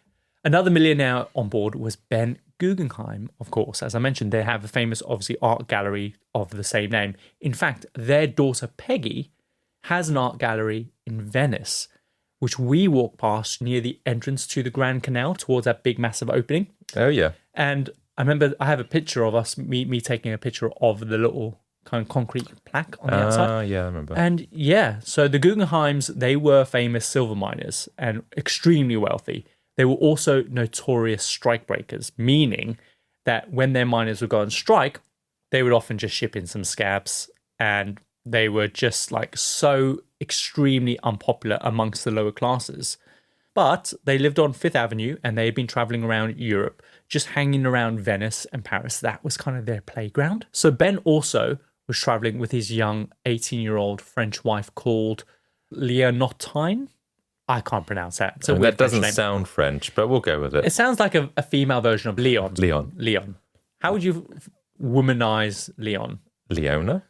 Another millionaire on board was Ben Guggenheim, of course. As I mentioned, they have a famous, obviously, art gallery of the same name. In fact, their daughter Peggy has an art gallery in Venice, which we walk past near the entrance to the Grand Canal towards that big, massive opening. Oh, yeah. And I remember I have a picture of us, me taking a picture of the little kind of concrete plaque on the outside. Yeah, I remember. And yeah, so the Guggenheims, they were famous silver miners and extremely wealthy. They were also notorious strikebreakers, meaning that when their miners would go on strike, they would often just ship in some scabs, and they were just like so extremely unpopular amongst the lower classes. But they lived on Fifth Avenue and they had been traveling around Europe, just hanging around Venice and Paris. That was kind of their playground. So Ben also was traveling with his young 18-year-old French wife called Leontine. I can't pronounce that. So that doesn't sound French, but we'll go with it. It sounds like a female version of Leon. Leon. How would you womanize Leon? Leona?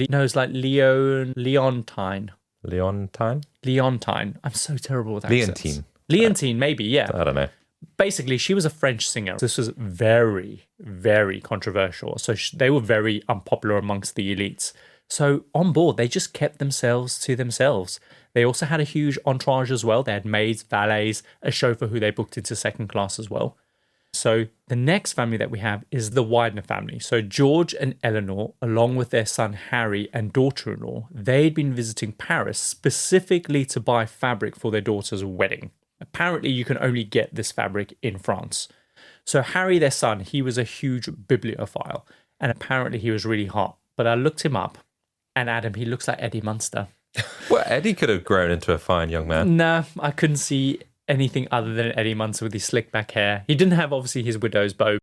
No, it's like Leontine. Leontine? I'm so terrible with accents. Leontine. Leontine, maybe, yeah. I don't know. Basically, she was a French singer. This was very, very controversial. So they were very unpopular amongst the elites. So on board, they just kept themselves to themselves. They also had a huge entourage as well. They had maids, valets, a chauffeur who they booked into second class as well. So the next family that we have is the Widener family. So George and Eleanor, along with their son Harry and daughter-in-law, they'd been visiting Paris specifically to buy fabric for their daughter's wedding. Apparently, you can only get this fabric in France. So Harry, their son, he was a huge bibliophile, and apparently he was really hot. But I looked him up, and Adam, he looks like Eddie Munster. Well, Eddie could have grown into a fine young man. No, I couldn't see anything other than Eddie Munster with his slick back hair. He didn't have, obviously, his widow's bow.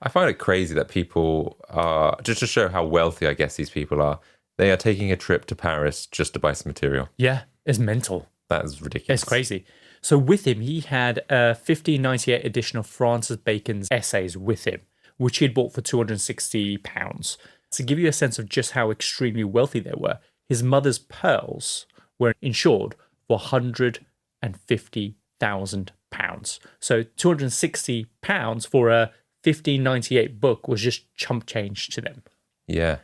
I find it crazy that people are, just to show how wealthy I guess these people are, they are taking a trip to Paris just to buy some material. Yeah, it's mental. That is ridiculous. It's crazy. So with him, he had a 1598 edition of Francis Bacon's essays with him, which he had bought for £260. To give you a sense of just how extremely wealthy they were, his mother's pearls were insured for £150,000. So £260 for a 1598 book was just chump change to them. Yeah.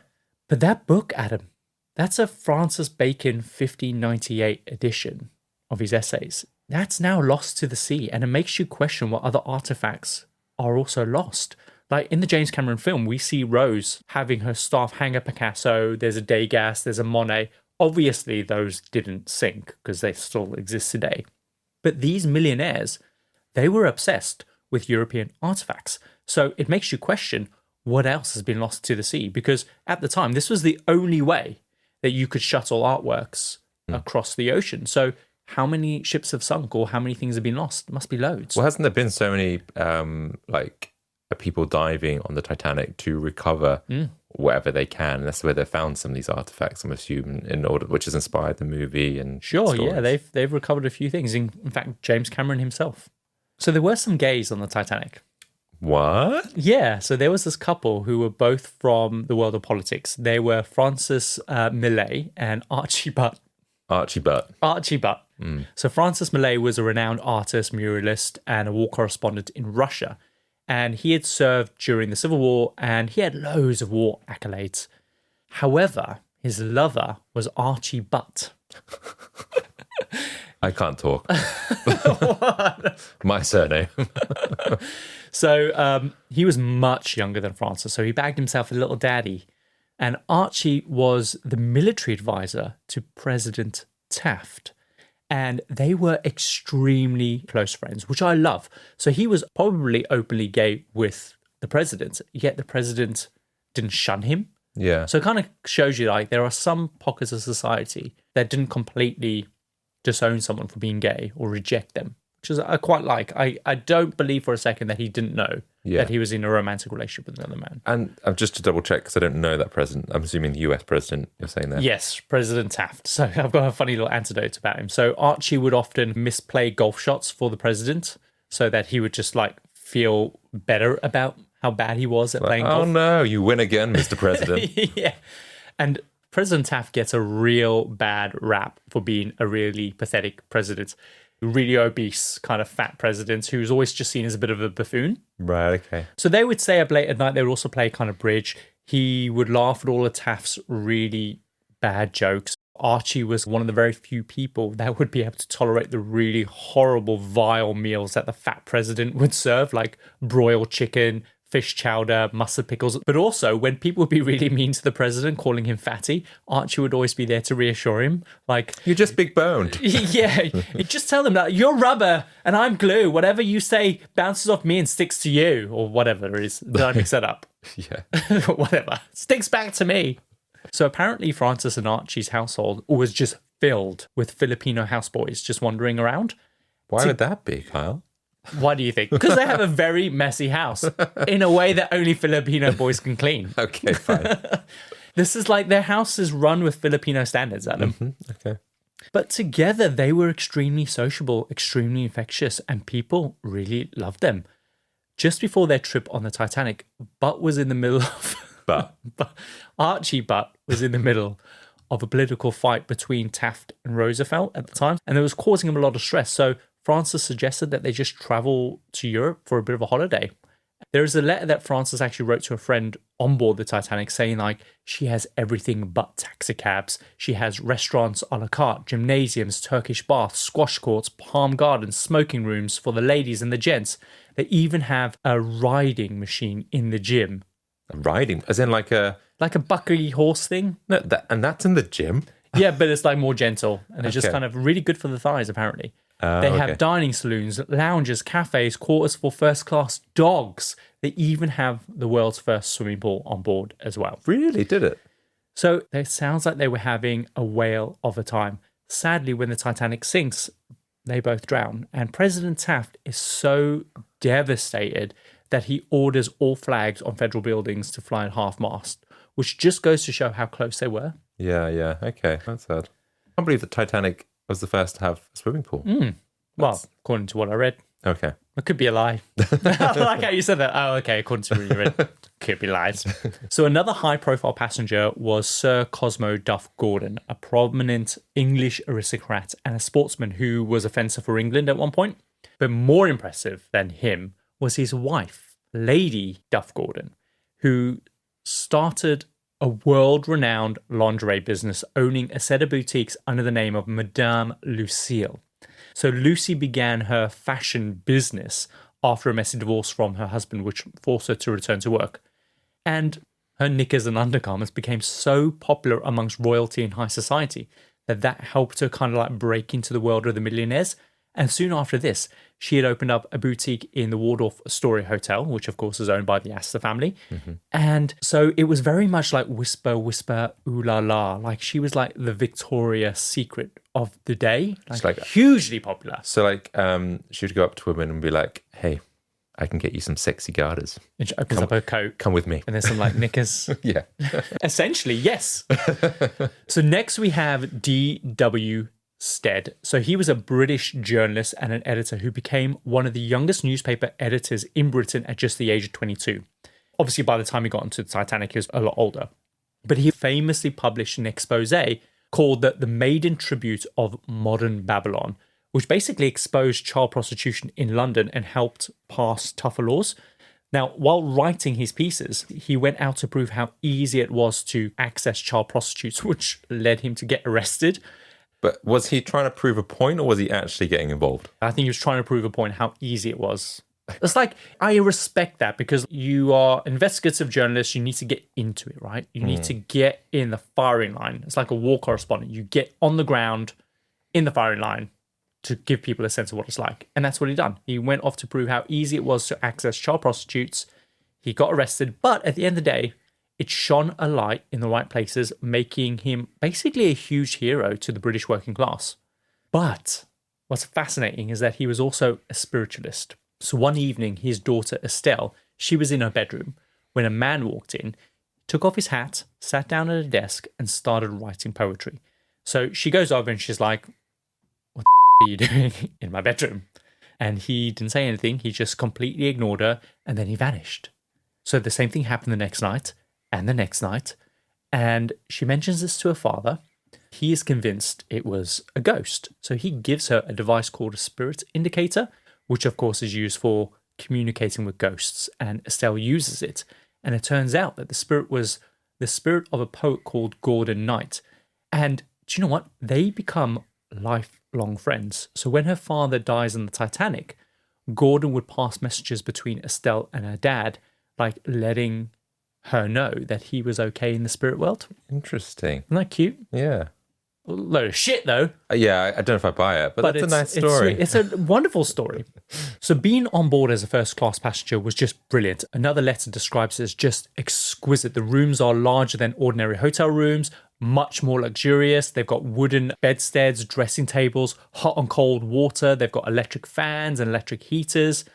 But that book, Adam, that's a Francis Bacon 1598 edition of his essays. That's now lost to the sea, and it makes you question what other artifacts are also lost. Like in the James Cameron film, we see Rose having her staff hang a Picasso, there's a Degas, there's a Monet. Obviously, those didn't sink because they still exist today. But these millionaires, they were obsessed with European artifacts. So it makes you question what else has been lost to the sea, because at the time, this was the only way that you could shuttle artworks across the ocean. So how many ships have sunk or how many things have been lost? Must be loads. Well, hasn't there been so many people diving on the Titanic to recover whatever they can? And that's where they found some of these artifacts, I'm assuming, which has inspired the movie and sure, stories. Yeah, they've recovered a few things. In fact, James Cameron himself. So there were some gays on the Titanic. What? Yeah, so there was this couple who were both from the world of politics. They were Francis Millet and Archie Butt. Archie Butt. Archie Butt. So Francis Millais was a renowned artist, muralist, and a war correspondent in Russia. And he had served during the Civil War, and he had loads of war accolades. However, his lover was Archie Butt. I can't talk. My surname. So he was much younger than Francis, so he bagged himself a little daddy. And Archie was the military advisor to President Taft. And they were extremely close friends, which I love. So he was probably openly gay with the president, yet the president didn't shun him. Yeah. So it kind of shows you like there are some pockets of society that didn't completely disown someone for being gay or reject them, which is I quite like. I don't believe for a second that he didn't know that he was in a romantic relationship with another man. And just to double check, because I don't know that president, I'm assuming the US president you're saying there. Yes, President Taft. So I've got a funny little anecdote about him. So Archie would often misplay golf shots for the president so that he would just like feel better about how bad he was at playing golf. Oh no, you win again, Mr. President. Yeah. And President Taft gets a real bad rap for being a really pathetic president. Really obese, kind of fat president who's always just seen as a bit of a buffoon. Right, okay. So they would stay up late at night. They would also play kind of bridge. He would laugh at all of Taft's really bad jokes. Archie was one of the very few people that would be able to tolerate the really horrible, vile meals that the fat president would serve, like broiled chicken, fish chowder, mustard pickles. But also, when people would be really mean to the president, calling him fatty, Archie would always be there to reassure him. Like, you're just big boned. Yeah, you just tell them that you're rubber and I'm glue. Whatever you say bounces off me and sticks to you, or whatever it is. Did I mix that up? Yeah. Whatever. Sticks back to me. So apparently Francis and Archie's household was just filled with Filipino houseboys just wandering around. Why would that be, Kyle? Why do you think? Because they have a very messy house in a way that only Filipino boys can clean. Okay, fine. This is like their house is run with Filipino standards, Adam. Mm-hmm. Okay. But together they were extremely sociable, extremely infectious, and people really loved them. Just before their trip on the Titanic, Butt was in the middle of... Archie Butt was in the middle of a political fight between Taft and Roosevelt at the time, and it was causing him a lot of stress. So Francis suggested that they just travel to Europe for a bit of a holiday. There is a letter that Francis actually wrote to a friend on board the Titanic saying like she has everything but taxicabs. She has restaurants a la carte, gymnasiums, Turkish baths, squash courts, palm gardens, smoking rooms for the ladies and the gents. They even have a riding machine in the gym. A riding? As in like a bucky horse thing? No, and that's in the gym? Yeah, but it's like more gentle. And it's just kind of really good for the thighs, apparently. They have dining saloons, lounges, cafes, quarters for first-class dogs. They even have the world's first swimming pool on board as well. Really? Did it? So it sounds like they were having a whale of a time. Sadly, when the Titanic sinks, they both drown. And President Taft is so devastated that he orders all flags on federal buildings to fly at half-mast, which just goes to show how close they were. Yeah. Okay, that's sad. I can't believe the Titanic was the first to have a swimming pool. Well, according to what I read. Okay. It could be a lie. I like how you said that. Oh, okay, according to what you read. Could be lies. So another high-profile passenger was Sir Cosmo Duff Gordon, a prominent English aristocrat and a sportsman who was a fencer for England at one point. But more impressive than him was his wife, Lady Duff Gordon, who started a world-renowned lingerie business owning a set of boutiques under the name of Madame Lucille. So Lucy began her fashion business after a messy divorce from her husband, which forced her to return to work. And her knickers and undergarments became so popular amongst royalty and high society that helped her kind of like break into the world of the millionaires. And soon after this, she had opened up a boutique in the Waldorf Astoria Hotel, which of course is owned by the Astor family. Mm-hmm. And so it was very much like whisper, whisper, ooh la la. Like she was like the Victoria's Secret of the day. Like hugely popular. So like she would go up to women and be like, hey, I can get you some sexy garters. And she opens up her coat. Come with me. And there's some like knickers. Yeah. Essentially, yes. So next we have D.W. Stead. So he was a British journalist and an editor who became one of the youngest newspaper editors in Britain at just the age of 22. Obviously, by the time he got onto the Titanic, he was a lot older. But he famously published an expose called the Maiden Tribute of Modern Babylon, which basically exposed child prostitution in London and helped pass tougher laws. Now, while writing his pieces, he went out to prove how easy it was to access child prostitutes, which led him to get arrested. But was he trying to prove a point, or was he actually getting involved? I think he was trying to prove a point how easy it was. It's like, I respect that because you are investigative journalists. You need to get into it, right? You need to get in the firing line. It's like a war correspondent. You get on the ground in the firing line to give people a sense of what it's like. And that's what he done. He went off to prove how easy it was to access child prostitutes. He got arrested, but at the end of the day, it shone a light in the right places, making him basically a huge hero to the British working class. But what's fascinating is that he was also a spiritualist. So one evening, his daughter Estelle, she was in her bedroom when a man walked in, took off his hat, sat down at a desk, and started writing poetry. So she goes over and she's like, "What the are you doing in my bedroom?" And he didn't say anything. He just completely ignored her, and then he vanished. So the same thing happened the next night and the next night. And she mentions this to her father. He is convinced it was a ghost. So he gives her a device called a spirit indicator, which of course is used for communicating with ghosts, and Estelle uses it. And it turns out that the spirit was the spirit of a poet called Gordon Knight. And do you know what? They become lifelong friends. So when her father dies in the Titanic, Gordon would pass messages between Estelle and her dad, like letting her know that he was okay in the spirit world. Interesting. Isn't that cute? Yeah. A load of shit, though. Yeah, I don't know if I buy it, but that's a nice story. It's a wonderful story. So being on board as a first-class passenger was just brilliant. Another letter describes it as just exquisite. The rooms are larger than ordinary hotel rooms, much more luxurious. They've got wooden bedsteads, dressing tables, hot and cold water. They've got electric fans and electric heaters.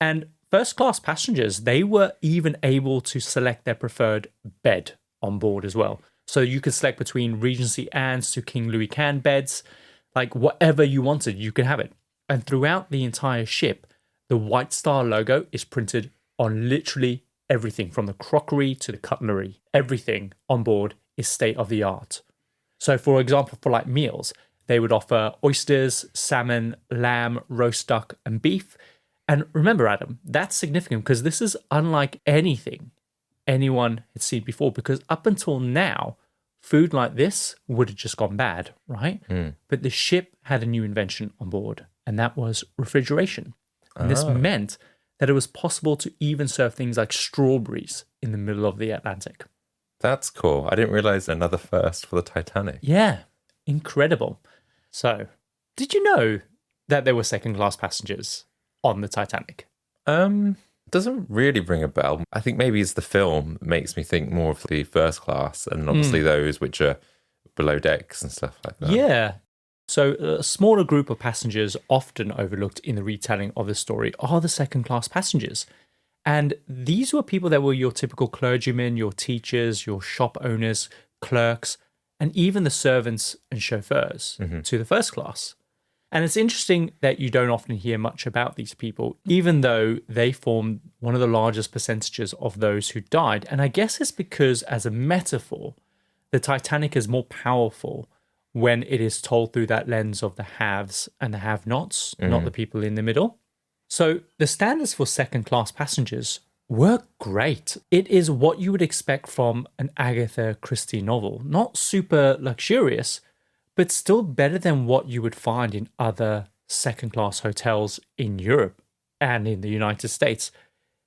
And first-class passengers, they were even able to select their preferred bed on board as well. So you could select between Regency Anne's to King Louis Can beds, like whatever you wanted, you could have it. And throughout the entire ship, the White Star logo is printed on literally everything from the crockery to the cutlery. Everything on board is state of the art. So for example, for like meals, they would offer oysters, salmon, lamb, roast duck, and beef. And remember, Adam, that's significant because this is unlike anything anyone had seen before, because up until now, food like this would have just gone bad, right? But the ship had a new invention on board, and that was refrigeration. And this meant that it was possible to even serve things like strawberries in the middle of the Atlantic. That's cool. I didn't realize another first for the Titanic. Yeah, incredible. So, did you know that there were second-class passengers on the Titanic? Doesn't really ring a bell. I think maybe it's the film that makes me think more of the first class, and obviously those which are below decks and stuff like that. Yeah. So a smaller group of passengers often overlooked in the retelling of the story are the second-class passengers. And these were people that were your typical clergymen, your teachers, your shop owners, clerks, and even the servants and chauffeurs to the first class. And it's interesting that you don't often hear much about these people, even though they formed one of the largest percentages of those who died. And I guess it's because, as a metaphor, the Titanic is more powerful when it is told through that lens of the haves and the have-nots, not the people in the middle. So the standards for second-class passengers were great. It is what you would expect from an Agatha Christie novel. Not super luxurious, but still better than what you would find in other second-class hotels in Europe and in the United States,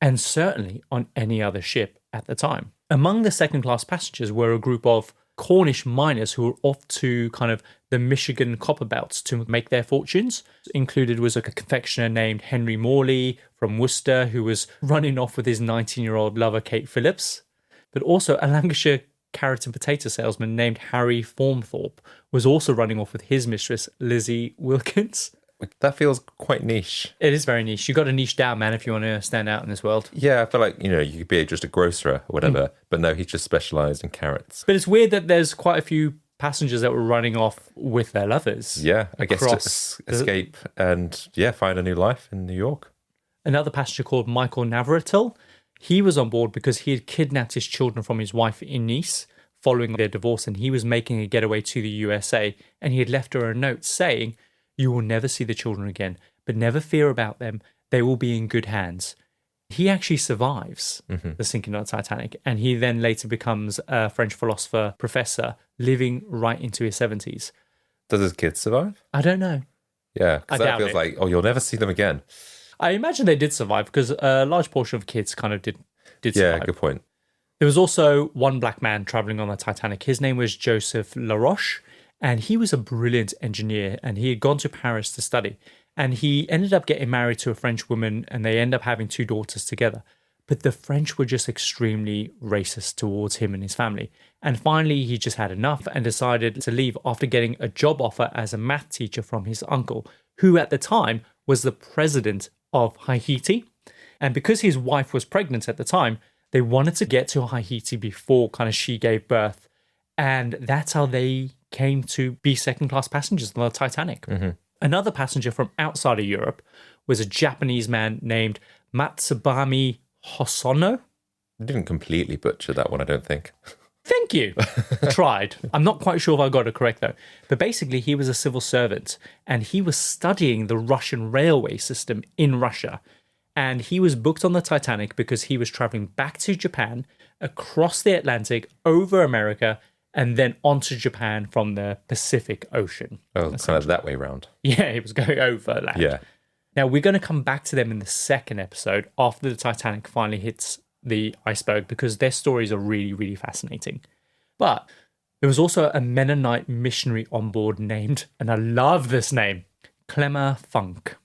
and certainly on any other ship at the time. Among the second-class passengers were a group of Cornish miners who were off to kind of the Michigan copper belts to make their fortunes. Included was a confectioner named Henry Morley from Worcester, who was running off with his 19-year-old lover, Kate Phillips. But also a Lancashire carrot and potato salesman named Harry Formthorpe was also running off with his mistress, Lizzie Wilkins. That feels quite niche. It is very niche. You got to niche down, man, if you want to stand out in this world. Yeah, I feel like, you could be just a grocer or whatever, but no, he's just specialised in carrots. But it's weird that there's quite a few passengers that were running off with their lovers. Yeah, I guess to escape and, find a new life in New York. Another passenger called Michael Navratil, he was on board because he had kidnapped his children from his wife in Nice following their divorce, and he was making a getaway to the USA, and he had left her a note saying, "You will never see the children again, but never fear about them. They will be in good hands." He actually survives the sinking of the Titanic, and he then later becomes a French philosopher professor, living right into his 70s. Does his kids survive? I don't know. Yeah, because I that doubt feels it. like, oh, you'll never see them again. I imagine they did survive because a large portion of kids kind of did Yeah, survive. good point. There was also one black man traveling on the Titanic. His name was Joseph Laroche, and he was a brilliant engineer, and he had gone to Paris to study. And he ended up getting married to a French woman, and they end up having 2 daughters together. But the French were just extremely racist towards him and his family. And finally, he just had enough and decided to leave after getting a job offer as a math teacher from his uncle, who at the time was the president of Haiti. And because his wife was pregnant at the time, they wanted to get to Haiti before kind of she gave birth. And that's how they came to be second-class passengers on the Titanic. Another passenger from outside of Europe was a Japanese man named Matsubami Hosono. I didn't completely butcher that one, I don't think. Thank you. I tried. I'm not quite sure if I got it correct, though. But basically, he was a civil servant, and he was studying the Russian railway system in Russia. And he was booked on the Titanic because he was traveling back to Japan, across the Atlantic, over America, and then onto Japan from the Pacific Ocean. Oh, kind of that way round. Yeah, he was going over land. Yeah. Now, we're going to come back to them in the second episode after the Titanic finally hits the iceberg, because their stories are really, really fascinating. But there was also a Mennonite missionary on board named, and I love this name, Clemma Funk.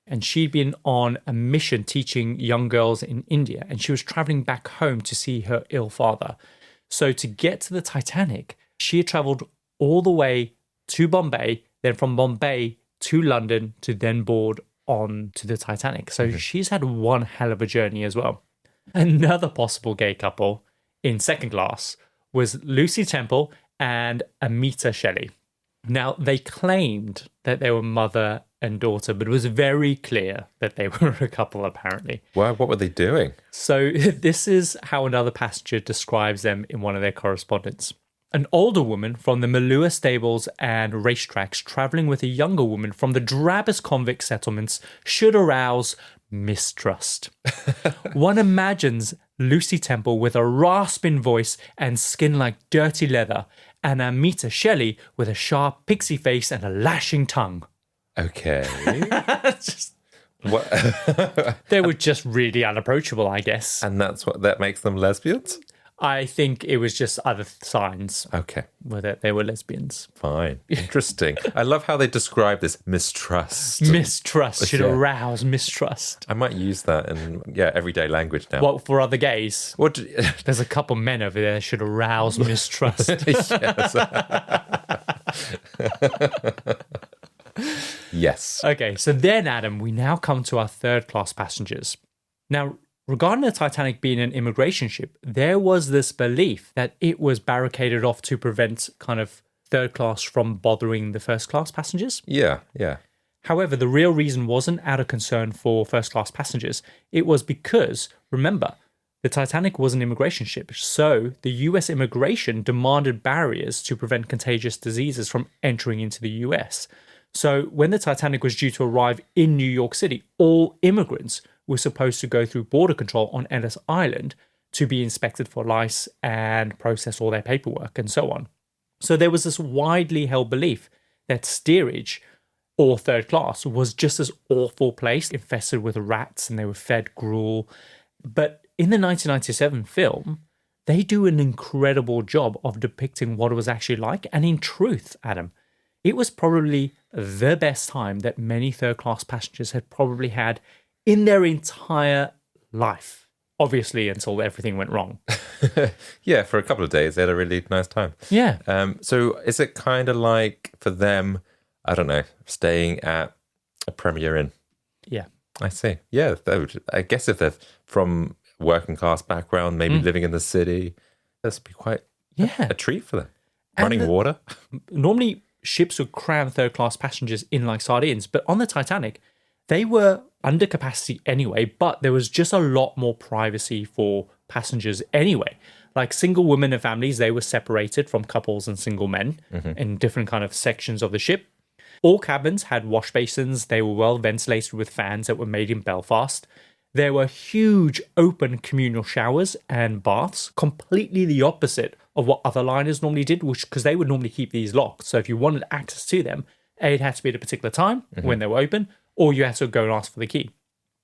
And she'd been on a mission teaching young girls in India, and she was traveling back home to see her ill father. So to get to the Titanic, she had traveled all the way to Bombay, then from Bombay to London to then board on to the Titanic. So she's had one hell of a journey as well. Another possible gay couple in second class was Lucy Temple and Amita Shelley. Now, they claimed that they were mother and daughter, but it was very clear that they were a couple, apparently. Wow, what were they doing? So this is how another passenger describes them in one of their correspondence. An older woman from the Malua stables and racetracks travelling with a younger woman from the drabbest convict settlements should arouse mistrust. One imagines Lucy Temple with a rasping voice and skin like dirty leather, and Amita Shelley with a sharp pixie face and a lashing tongue. Okay. Just, What? they were just really unapproachable, I guess. And that makes them lesbians? I think it was just other signs Okay, that they were lesbians. fine. Interesting. I love how they describe this mistrust. Mistrust should Yeah. arouse mistrust. I might use that in everyday language now. What for other gays? What do, There's a couple men over there that should arouse mistrust. yes. Yes. Okay, so then, Adam, we now come to our third class passengers. Now, regarding the Titanic being an immigration ship, there was this belief that it was barricaded off to prevent kind of third class from bothering the first class passengers. Yeah. However, the real reason wasn't out of concern for first class passengers. It was because, remember, the Titanic was an immigration ship, so the US immigration demanded barriers to prevent contagious diseases from entering into the US. So when the Titanic was due to arrive in New York City, all immigrants were supposed to go through border control on Ellis Island to be inspected for lice and process all their paperwork and so on. So there was this widely held belief that steerage or third class was just this awful place infested with rats and they were fed gruel. But in the 1997 film, they do an incredible job of depicting what it was actually like. And in truth, Adam, it was probably the best time that many third class passengers had probably had in their entire life. Obviously, until everything went wrong. Yeah, for a couple of days, they had a really nice time. Yeah. So is it kind of like for them, I don't know, staying at a Premier Inn? Yeah. I see. Yeah, I guess if they're from working class background, maybe living in the city, this would be quite a treat for them. Running water. Normally, ships would cram third class passengers in like sardines, but on the Titanic, they were under capacity anyway, but there was just a lot more privacy for passengers anyway. Like single women and families, they were separated from couples and single men in different kind of sections of the ship. All cabins had wash basins. They were well ventilated with fans that were made in Belfast. There were huge open communal showers and baths, completely the opposite of what other liners normally did, because they would normally keep these locked. So if you wanted access to them, it had to be at a particular time when they were open, or you had to go and ask for the key.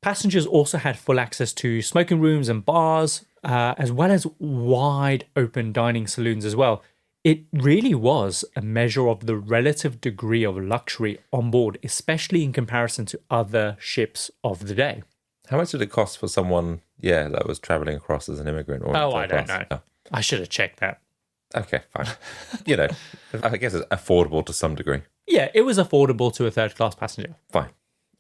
Passengers also had full access to smoking rooms and bars, as well as wide open dining saloons as well. It really was a measure of the relative degree of luxury on board, especially in comparison to other ships of the day. How much did it cost for someone, that was traveling across as an immigrant? Or I don't know. Oh. I should have checked that. Okay, fine. I guess it's affordable to some degree. Yeah, it was affordable to a third-class passenger. Fine.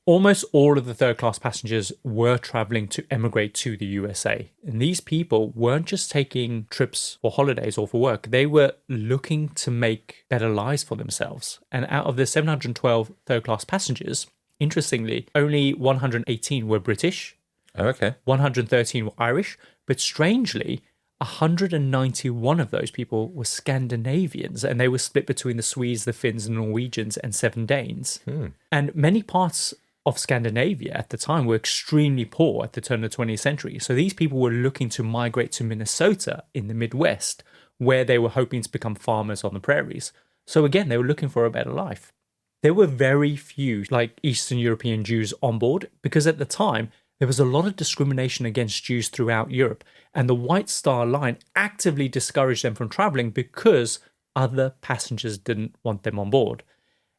Almost all of the third-class passengers were traveling to emigrate to the USA. And these people weren't just taking trips for holidays or for work. They were looking to make better lives for themselves. And out of the 712 third-class passengers, interestingly, only 118 were British. Oh, okay. 113 were Irish. But strangely, 191 of those people were Scandinavians, and they were split between the Swedes, the Finns, the Norwegians, and 7 Danes. And many parts of Scandinavia at the time were extremely poor at the turn of the 20th century. So these people were looking to migrate to Minnesota in the Midwest, where they were hoping to become farmers on the prairies. So again, they were looking for a better life. There were very few, like Eastern European Jews on board, because at the time, there was a lot of discrimination against Jews throughout Europe, and the White Star Line actively discouraged them from traveling because other passengers didn't want them on board.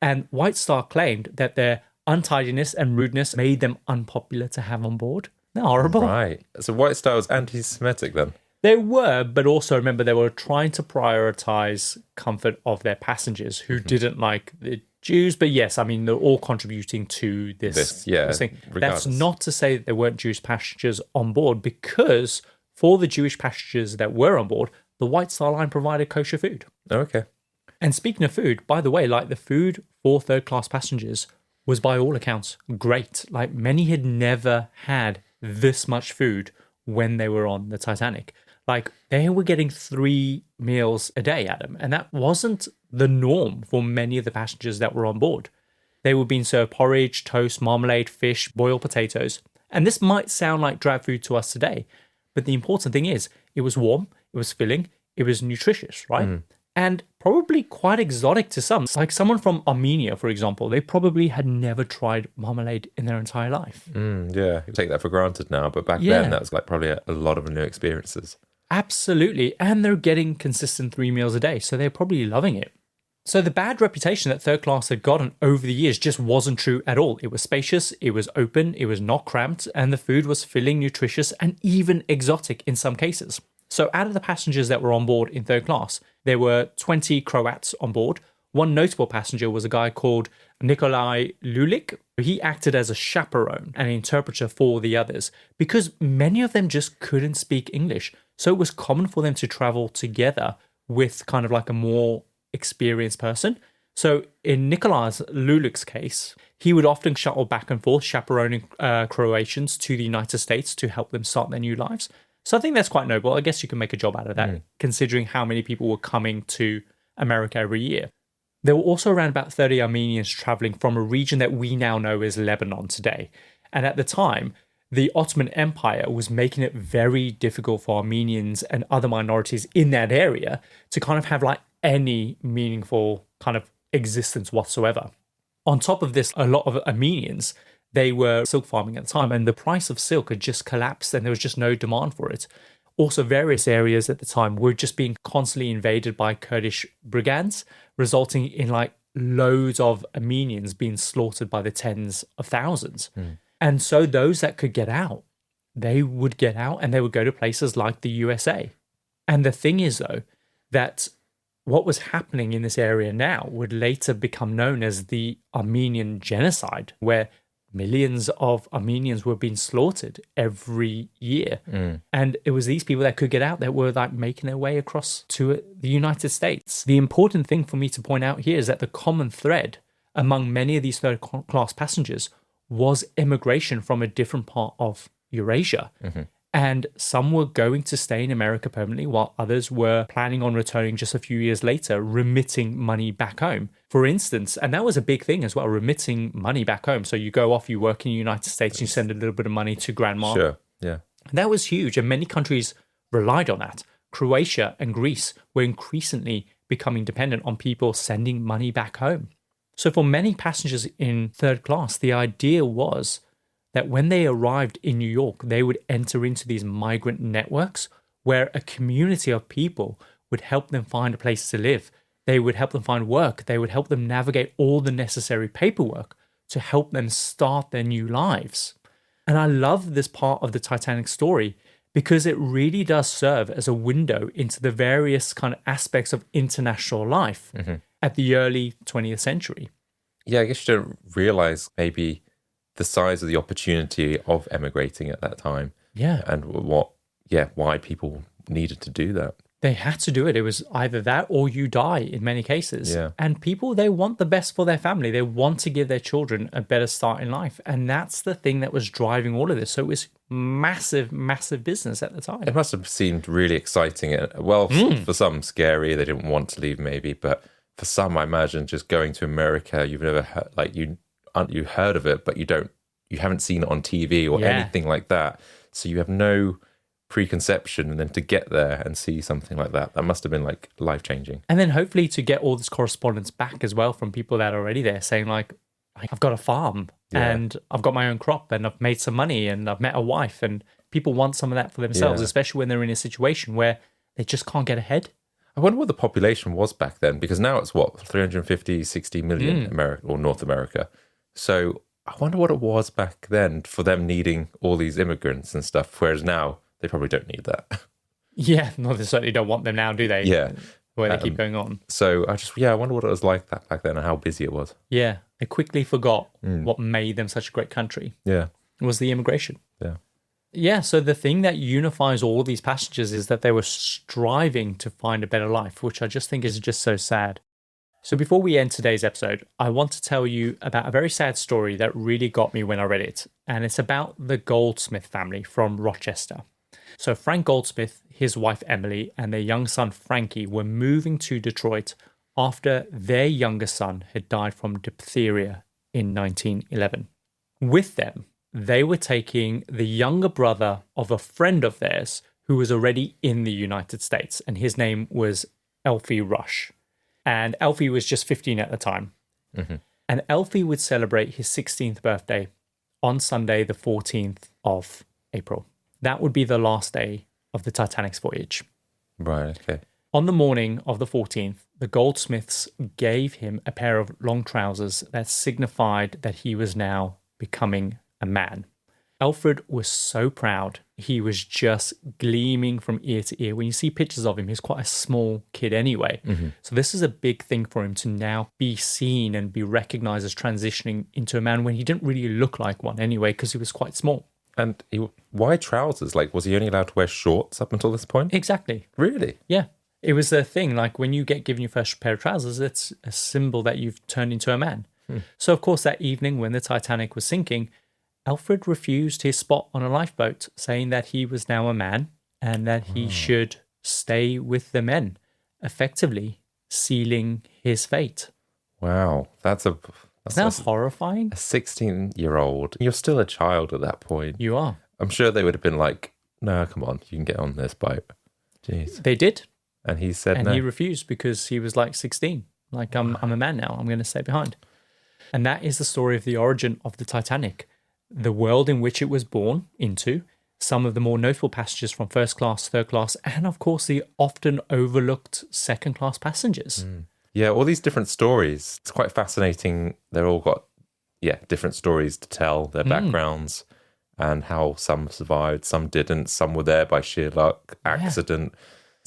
And White Star claimed that their untidiness and rudeness made them unpopular to have on board. They're horrible. Right. So White Star was anti-Semitic then? They were, but also remember they were trying to prioritize comfort of their passengers who didn't like the Jews. But yes, I mean, they're all contributing to this thing. Regardless. That's not to say that there weren't Jewish passengers on board, because for the Jewish passengers that were on board, the White Star Line provided kosher food. Oh, okay. And speaking of food, by the way, like the food for third-class passengers was by all accounts great. Like many had never had this much food when they were on the Titanic. Like they were getting 3 meals a day, Adam, and that wasn't the norm for many of the passengers that were on board. They were being served porridge, toast, marmalade, fish, boiled potatoes. And this might sound like drab food to us today, but the important thing is it was warm, it was filling, it was nutritious, right? And probably quite exotic to some. Like someone from Armenia, for example, they probably had never tried marmalade in their entire life. Yeah, you take that for granted now, but back then that was like probably a lot of new experiences. Absolutely. And they're getting consistent 3 meals a day, so they're probably loving it. So the bad reputation that third class had gotten over the years just wasn't true at all. It was spacious, it was open, it was not cramped, and the food was filling, nutritious, and even exotic in some cases. So out of the passengers that were on board in third class, there were 20 Croats on board. One notable passenger was a guy called Nikolai Lulik. He acted as a chaperone and interpreter for the others because many of them just couldn't speak English. So it was common for them to travel together with kind of like a more experienced person. So in Nikolai Lulik's case, he would often shuttle back and forth, chaperoning Croatians to the United States to help them start their new lives. So I think that's quite noble. I guess you can make a job out of that, considering how many people were coming to America every year. There were also around about 30 Armenians traveling from a region that we now know as Lebanon today. And at the time, the Ottoman Empire was making it very difficult for Armenians and other minorities in that area to kind of have like any meaningful kind of existence whatsoever. On top of this, a lot of Armenians, they were silk farming at the time, and the price of silk had just collapsed and there was just no demand for it. Also, various areas at the time were just being constantly invaded by Kurdish brigands, resulting in like loads of Armenians being slaughtered by the tens of thousands. And so those that could get out, they would get out and they would go to places like the USA. And the thing is, though, that what was happening in this area now would later become known as the Armenian genocide, where millions of Armenians were being slaughtered every year. And it was these people that could get out that were like making their way across to the United States. The important thing for me to point out here is that the common thread among many of these third-class passengers was immigration from a different part of Eurasia. And some were going to stay in America permanently, while others were planning on returning just a few years later, remitting money back home. For instance, and that was a big thing as well, remitting money back home. So you go off, you work in the United States, you send a little bit of money to grandma. Sure, yeah. That was huge, and many countries relied on that. Croatia and Greece were increasingly becoming dependent on people sending money back home. So for many passengers in third class, the idea was that when they arrived in New York, they would enter into these migrant networks where a community of people would help them find a place to live. They would help them find work. They would help them navigate all the necessary paperwork to help them start their new lives. And I love this part of the Titanic story because it really does serve as a window into the various kind of aspects of international life at the early 20th century. Yeah, I guess you don't realize maybe the size of the opportunity of emigrating at that time. Yeah. And why people needed to do that. They had to do it. It was either that or you die in many cases. Yeah. And people, they want the best for their family. They want to give their children a better start in life. And that's the thing that was driving all of this. So it was massive, massive business at the time. It must have seemed really exciting. Well, for some, scary. They didn't want to leave maybe. But for some, I imagine just going to America, you've never heard, you heard of it, but you haven't seen it on TV or anything like that. So you have no preconception, and then to get there and see something like that must have been like life-changing. And then hopefully to get all this correspondence back as well from people that are already there saying like I've got a farm and I've got my own crop and I've made some money and I've met a wife, and people want some of that for themselves, especially when they're in a situation where they just can't get ahead. I wonder what the population was back then, because now it's 350, 60 million America or North America. So I wonder what it was back then for them needing all these immigrants and stuff, whereas now they probably don't need that. Yeah, no, they certainly don't want them now, do they? Yeah. Where they keep going on. So I wonder what it was like that back then and how busy it was. Yeah, they quickly forgot what made them such a great country. Yeah. It was the immigration. Yeah. Yeah, so the thing that unifies all these passengers is that they were striving to find a better life, which I just think is just so sad. So before we end today's episode, I want to tell you about a very sad story that really got me when I read it. And it's about the Goldsmith family from Rochester. So Frank Goldsmith, his wife Emily, and their young son Frankie were moving to Detroit after their younger son had died from diphtheria in 1911. With them, they were taking the younger brother of a friend of theirs who was already in the United States, and his name was Elfie Rush. And Elfie was just 15 at the time. And Elfie would celebrate his 16th birthday on Sunday, the 14th of April. That would be the last day of the Titanic's voyage. Right, okay. On the morning of the 14th, the Goldsmiths gave him a pair of long trousers that signified that he was now becoming a man. Alfred was so proud. He was just gleaming from ear to ear. When you see pictures of him, he's quite a small kid anyway. So this is a big thing for him to now be seen and be recognized as transitioning into a man when he didn't really look like one anyway, because he was quite small. And why trousers? Like, was he only allowed to wear shorts up until this point? Exactly. Really? Yeah. It was a thing, like when you get given your first pair of trousers, it's a symbol that you've turned into a man. So of course that evening when the Titanic was sinking, Alfred refused his spot on a lifeboat, saying that he was now a man and that he should stay with the men, effectively sealing his fate. Wow. Isn't that horrifying? A 16-year-old. You're still a child at that point. You are. I'm sure they would have been like, no, come on, you can get on this boat. Jeez. They did. And he said and no. he refused because he was like 16. Like, I'm a man now. I'm going to stay behind. And that is the story of the origin of the Titanic. The world in which it was born into, some of the more notable passengers from first class, third class, and of course the often overlooked second class passengers. Yeah, all these different stories. It's quite fascinating. They've all got, different stories to tell, their backgrounds, and how some survived, some didn't, some were there by sheer luck, accident.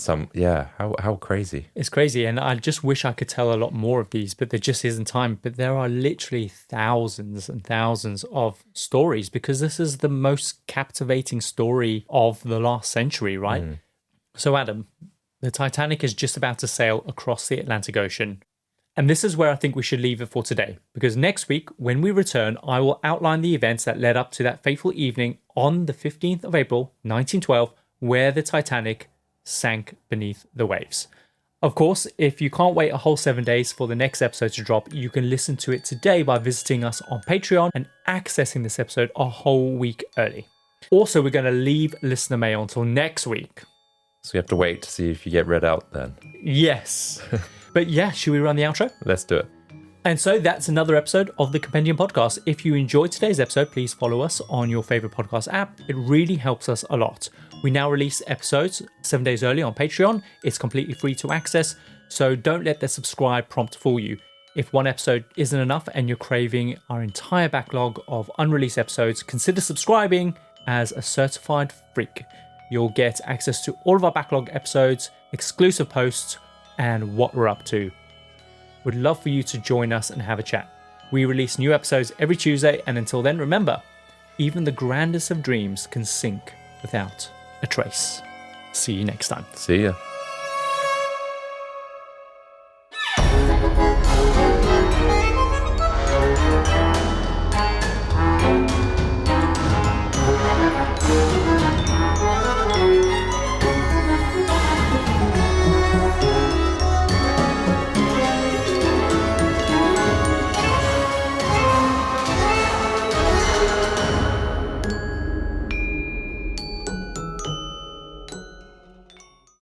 How crazy. It's crazy, and I just wish I could tell a lot more of these, but there just isn't time. But there are literally thousands and thousands of stories, because this is the most captivating story of the last century, right? So Adam, the Titanic is just about to sail across the Atlantic Ocean. And this is where I think we should leave it for today, because next week, when we return, I will outline the events that led up to that fateful evening on the 15th of April, 1912, where the Titanic sank beneath the waves. Of course, if you can't wait a whole 7 days for the next episode to drop, you can listen to it today by visiting us on Patreon and accessing this episode a whole week early. Also, we're going to leave listener mail until next week. So we have to wait to see if you get read out then. Yes. But yeah, should we run the outro? Let's do it. And so that's another episode of the Compendium podcast. If you enjoyed today's episode, please follow us on your favorite podcast app. It really helps us a lot. We now release episodes 7 days early on Patreon. It's completely free to access, so don't let the subscribe prompt fool you. If one episode isn't enough and you're craving our entire backlog of unreleased episodes, consider subscribing as a certified freak. You'll get access to all of our backlog episodes, exclusive posts, and what we're up to. We'd love for you to join us and have a chat. We release new episodes every Tuesday, and until then, remember, even the grandest of dreams can sink without a trace. See you next time. See ya.